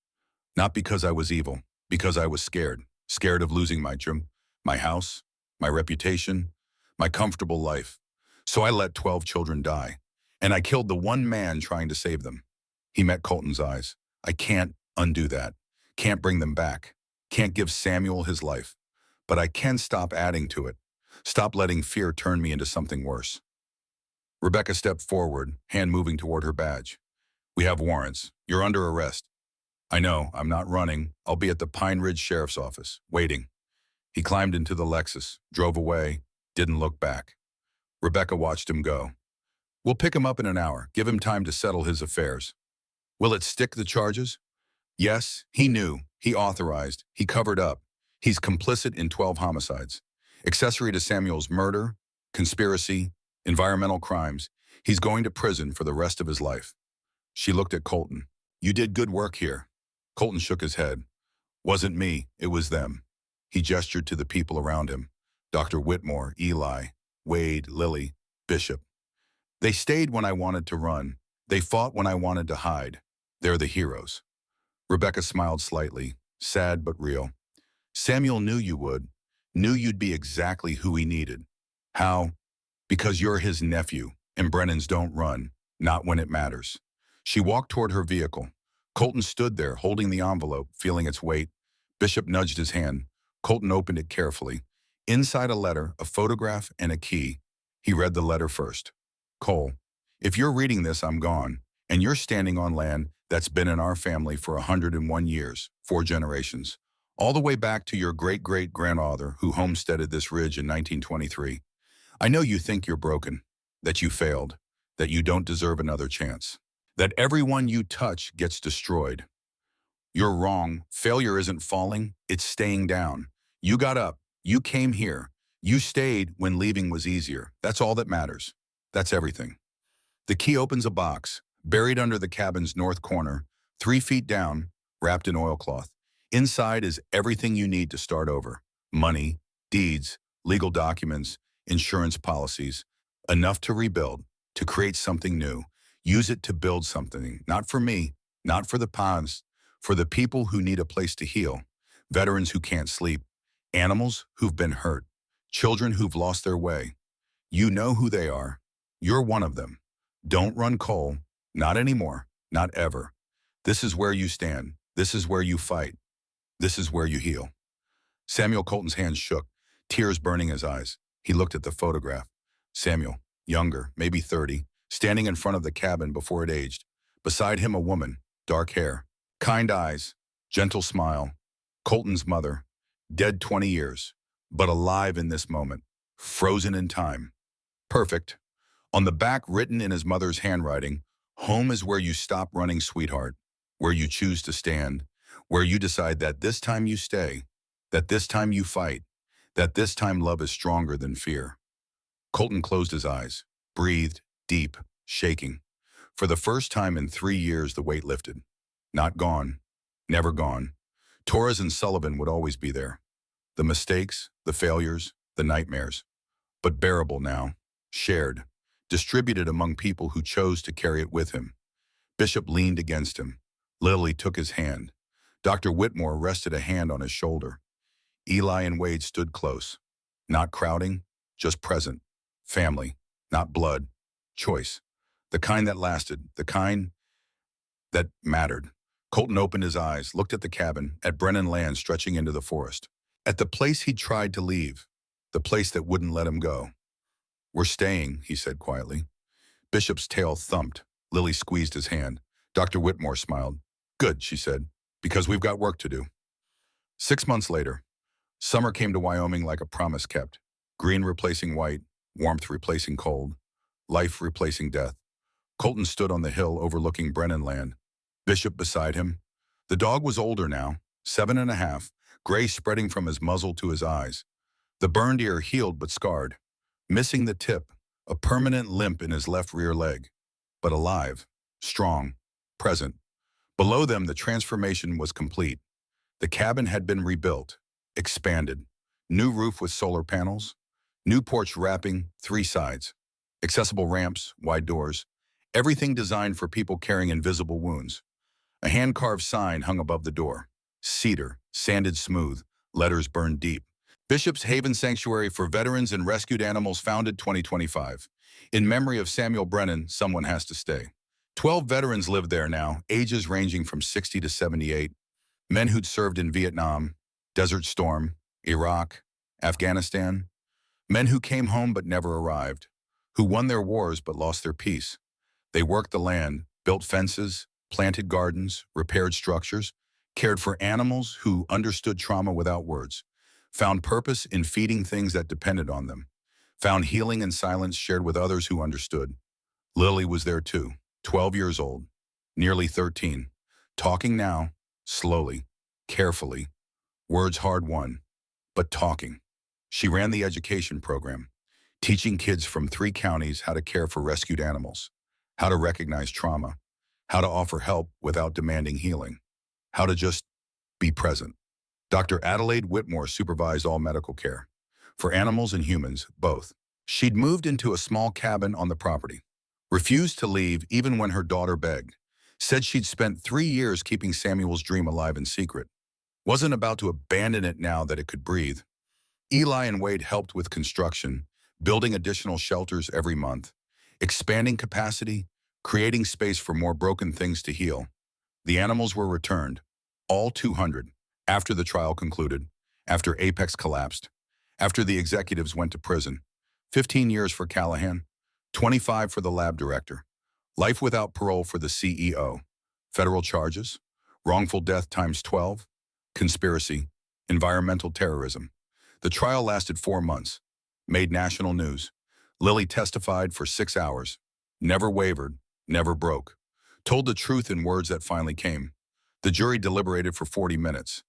"Not because I was evil, because I was scared. Scared of losing my gym, my house, my reputation, my comfortable life. So I let 12 children die, and I killed the one man trying to save them." He met Colton's eyes. "I can't undo that. Can't bring them back. Can't give Samuel his life. But I can stop adding to it. Stop letting fear turn me into something worse." Rebecca stepped forward, hand moving toward her badge. "We have warrants. You're under arrest." "I know. I'm not running. I'll be at the Pine Ridge Sheriff's Office, waiting." He climbed into the Lexus, drove away, didn't look back. Rebecca watched him go. "We'll pick him up in an hour. Give him time to settle his affairs." "Will it stick the charges?" "Yes, he knew. He authorized. He covered up. He's complicit in 12 homicides. Accessory to Samuel's murder, conspiracy, environmental crimes. He's going to prison for the rest of his life." She looked at Colton. "You did good work here." Colton shook his head. "Wasn't me, it was them." He gestured to the people around him. Dr. Whitmore, Eli, Wade, Lily, Bishop. "They stayed when I wanted to run. They fought when I wanted to hide. They're the heroes." Rebecca smiled slightly, sad but real. "Samuel knew you would, knew you'd be exactly who he needed." "How?" "Because you're his nephew, and Brennans don't run, not when it matters." She walked toward her vehicle. Colton stood there, holding the envelope, feeling its weight. Bishop nudged his hand. Colton opened it carefully. Inside a letter, a photograph, and a key. He read the letter first. "Cole, if you're reading this, I'm gone, and you're standing on land that's been in our family for 101 years, 4 generations, all the way back to your great-great-grandfather who homesteaded this ridge in 1923. I know you think you're broken, that you failed, that you don't deserve another chance, that everyone you touch gets destroyed. You're wrong. Failure isn't falling, it's staying down. You got up. You came here. You stayed when leaving was easier. That's all that matters. That's everything." The key opens a box, buried under the cabin's north corner, 3 feet down, wrapped in oilcloth. Inside is everything you need to start over. Money, deeds, legal documents, insurance policies. Enough to rebuild, to create something new. Use it to build something, not for me, not for the pawns, for the people who need a place to heal. Veterans who can't sleep. Animals who've been hurt. Children who've lost their way. You know who they are. You're one of them. Don't run, Cole. Not anymore. Not ever. This is where you stand. This is where you fight. This is where you heal. Samuel Colton's hands shook, tears burning his eyes. He looked at the photograph. Samuel, younger, maybe 30, standing in front of the cabin before it aged. Beside him a woman, dark hair, kind eyes, gentle smile. Colton's mother, dead 20 years, but alive in this moment, frozen in time. Perfect. On the back, written in his mother's handwriting, "Home is where you stop running, sweetheart, where you choose to stand, where you decide that this time you stay, that this time you fight, that this time love is stronger than fear." Colton closed his eyes, breathed, deep, shaking. For the first time in 3 years, the weight lifted. Not gone, never gone. Torres and Sullivan would always be there. The mistakes, the failures, the nightmares. But bearable now, shared, distributed among people who chose to carry it with him. Bishop leaned against him. Lily took his hand. Dr. Whitmore rested a hand on his shoulder. Eli and Wade stood close. Not crowding, just present. Family, not blood. Choice. The kind that lasted, the kind that mattered. Colton opened his eyes, looked at the cabin, at Brennan land stretching into the forest. At the place he'd tried to leave, the place that wouldn't let him go. "We're staying," he said quietly. Bishop's tail thumped. Lily squeezed his hand. Dr. Whitmore smiled. "Good," she said, "because we've got work to do." 6 months later, Summer came to Wyoming like a promise kept. Green replacing white, warmth replacing cold, life replacing death. Colton stood on the hill overlooking Brennan Land, Bishop beside him. The dog was older now, 7.5, gray spreading from his muzzle to his eyes. The burned ear healed but scarred, missing the tip, a permanent limp in his left rear leg. But alive, strong, present. Below them, the transformation was complete. The cabin had been rebuilt, expanded. New roof with solar panels, new porch wrapping 3 sides, accessible ramps, wide doors, everything designed for people carrying invisible wounds. A hand-carved sign hung above the door. Cedar, sanded smooth, letters burned deep. Bishop's Haven Sanctuary for Veterans and Rescued Animals, founded 2025. In memory of Samuel Brennan, someone has to stay. 12 veterans live there now, ages ranging from 60 to 78. Men who'd served in Vietnam, Desert Storm, Iraq, Afghanistan. Men who came home but never arrived, who won their wars but lost their peace. They worked the land, built fences, planted gardens, repaired structures, cared for animals who understood trauma without words, found purpose in feeding things that depended on them, found healing in silence shared with others who understood. Lily was there too, 12 years old, nearly 13, talking now, slowly, carefully, words hard-won, but talking. She ran the education program, teaching kids from 3 counties how to care for rescued animals, how to recognize trauma, how to offer help without demanding healing, how to just be present. Dr. Adelaide Whitmore supervised all medical care, for animals and humans, both. She'd moved into a small cabin on the property, refused to leave even when her daughter begged, said she'd spent 3 years keeping Samuel's dream alive in secret, wasn't about to abandon it now that it could breathe. Eli and Wade helped with construction, building additional shelters every month, expanding capacity, creating space for more broken things to heal. The animals were returned, all 200, after the trial concluded, after Apex collapsed, after the executives went to prison. 15 years for Callahan, 25 for the lab director, life without parole for the CEO. Federal charges, wrongful death times 12, conspiracy, environmental terrorism. The trial lasted 4 months, made national news. Lily testified for 6 hours, never wavered, never broke, told the truth in words that finally came. The jury deliberated for 40 minutes.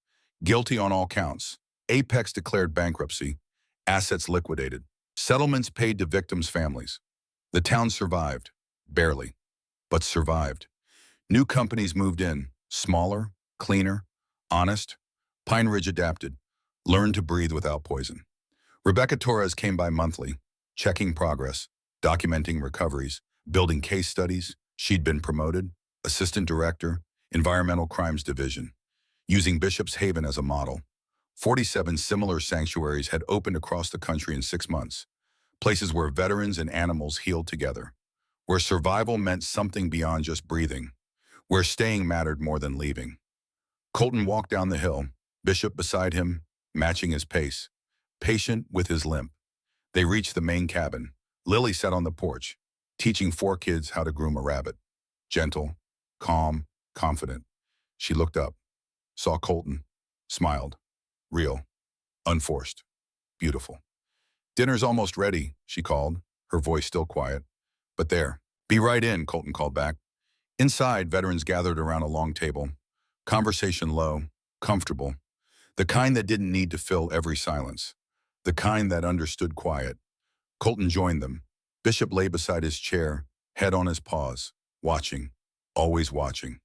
Guilty on all counts. Apex declared bankruptcy, assets liquidated, settlements paid to victims' families. The town survived, barely, but survived. New companies moved in, smaller, cleaner, honest. Pine Ridge adapted, learned to breathe without poison. Rebecca Torres came by monthly, checking progress, documenting recoveries, building case studies. She'd been promoted, assistant director, environmental crimes division, using Bishop's Haven as a model. 47 similar sanctuaries had opened across the country in 6 months, places where veterans and animals healed together, where survival meant something beyond just breathing, where staying mattered more than leaving. Colton walked down the hill, Bishop beside him, matching his pace, patient with his limp. They reached the main cabin. Lily sat on the porch, teaching 4 kids how to groom a rabbit. Gentle, calm, confident. She looked up, saw Colton, smiled. Real, unforced, beautiful. "Dinner's almost ready," she called, her voice still quiet. "But there." "Be right in," Colton called back. Inside, veterans gathered around a long table, conversation low, comfortable, the kind that didn't need to fill every silence, the kind that understood quiet. Colton joined them. Bishop lay beside his chair, head on his paws, watching, always watching.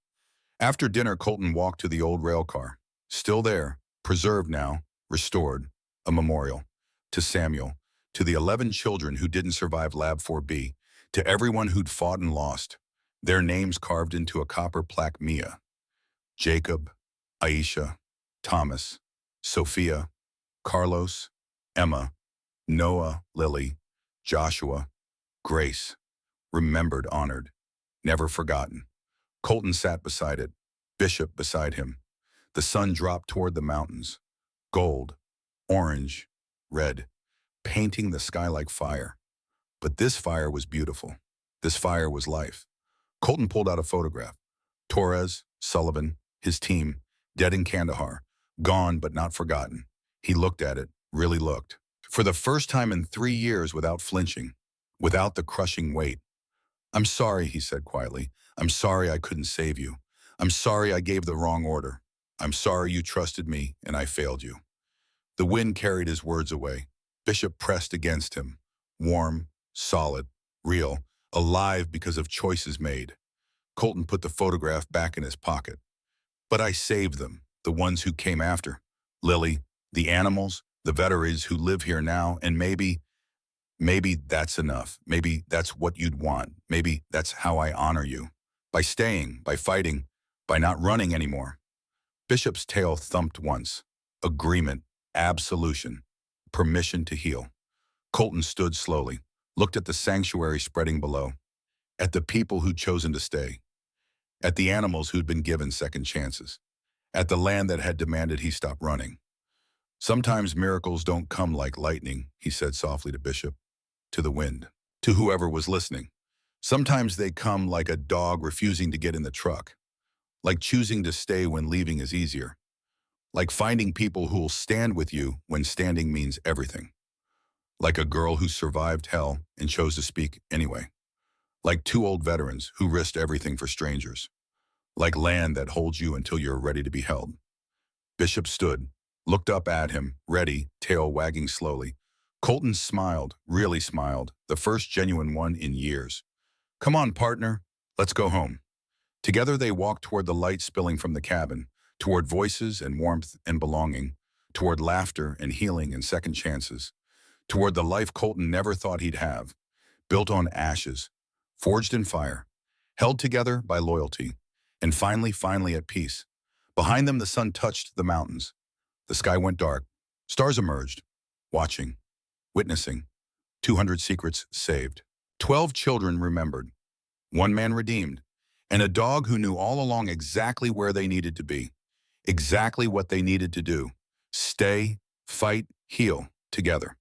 After dinner, Colton walked to the old rail car, still there, preserved now, restored, a memorial, to Samuel, to the 11 children who didn't survive Lab 4B, to everyone who'd fought and lost, their names carved into a copper plaque. Mia, Jacob, Aisha, Thomas, Sophia, Carlos, Emma, Noah, Lily, Joshua, Grace, remembered, honored, never forgotten. Colton sat beside it, Bishop beside him. The sun dropped toward the mountains, gold, orange, red, painting the sky like fire. But this fire was beautiful. This fire was life. Colton pulled out a photograph. Torres, Sullivan, his team, dead in Kandahar, gone but not forgotten. He looked at it, really looked. For the first time in 3 years without flinching, without the crushing weight. "I'm sorry," he said quietly. "I'm sorry I couldn't save you. I'm sorry I gave the wrong order. I'm sorry you trusted me and I failed you." The wind carried his words away. Bishop pressed against him, warm, solid, real, alive because of choices made. Colton put the photograph back in his pocket. "But I saved them, the ones who came after. Lily, the animals, the veterans who live here now, and maybe that's enough. Maybe that's what you'd want. Maybe that's how I honor you. By staying, by fighting, by not running anymore." Bishop's tail thumped once. Agreement, absolution, permission to heal. Colton stood slowly, looked at the sanctuary spreading below, at the people who'd chosen to stay, at the animals who'd been given second chances, at the land that had demanded he stop running. "Sometimes miracles don't come like lightning," he said softly to Bishop, to the wind, to whoever was listening. "Sometimes they come like a dog refusing to get in the truck, like choosing to stay when leaving is easier, like finding people who'll stand with you when standing means everything, like a girl who survived hell and chose to speak anyway, like two old veterans who risked everything for strangers, like land that holds you until you're ready to be held." Bishop stood, looked up at him, ready, tail wagging slowly. Colton smiled, really smiled, the first genuine one in years. "Come on, partner, let's go home." Together they walked toward the light spilling from the cabin, toward voices and warmth and belonging, toward laughter and healing and second chances, toward the life Colton never thought he'd have, built on ashes, forged in fire, held together by loyalty, and finally at peace. Behind them the sun touched the mountains. The sky went dark. Stars emerged, watching, witnessing. 200 secrets saved. 12 children remembered. One man redeemed. And a dog who knew all along exactly where they needed to be. Exactly what they needed to do. Stay, fight, heal, together.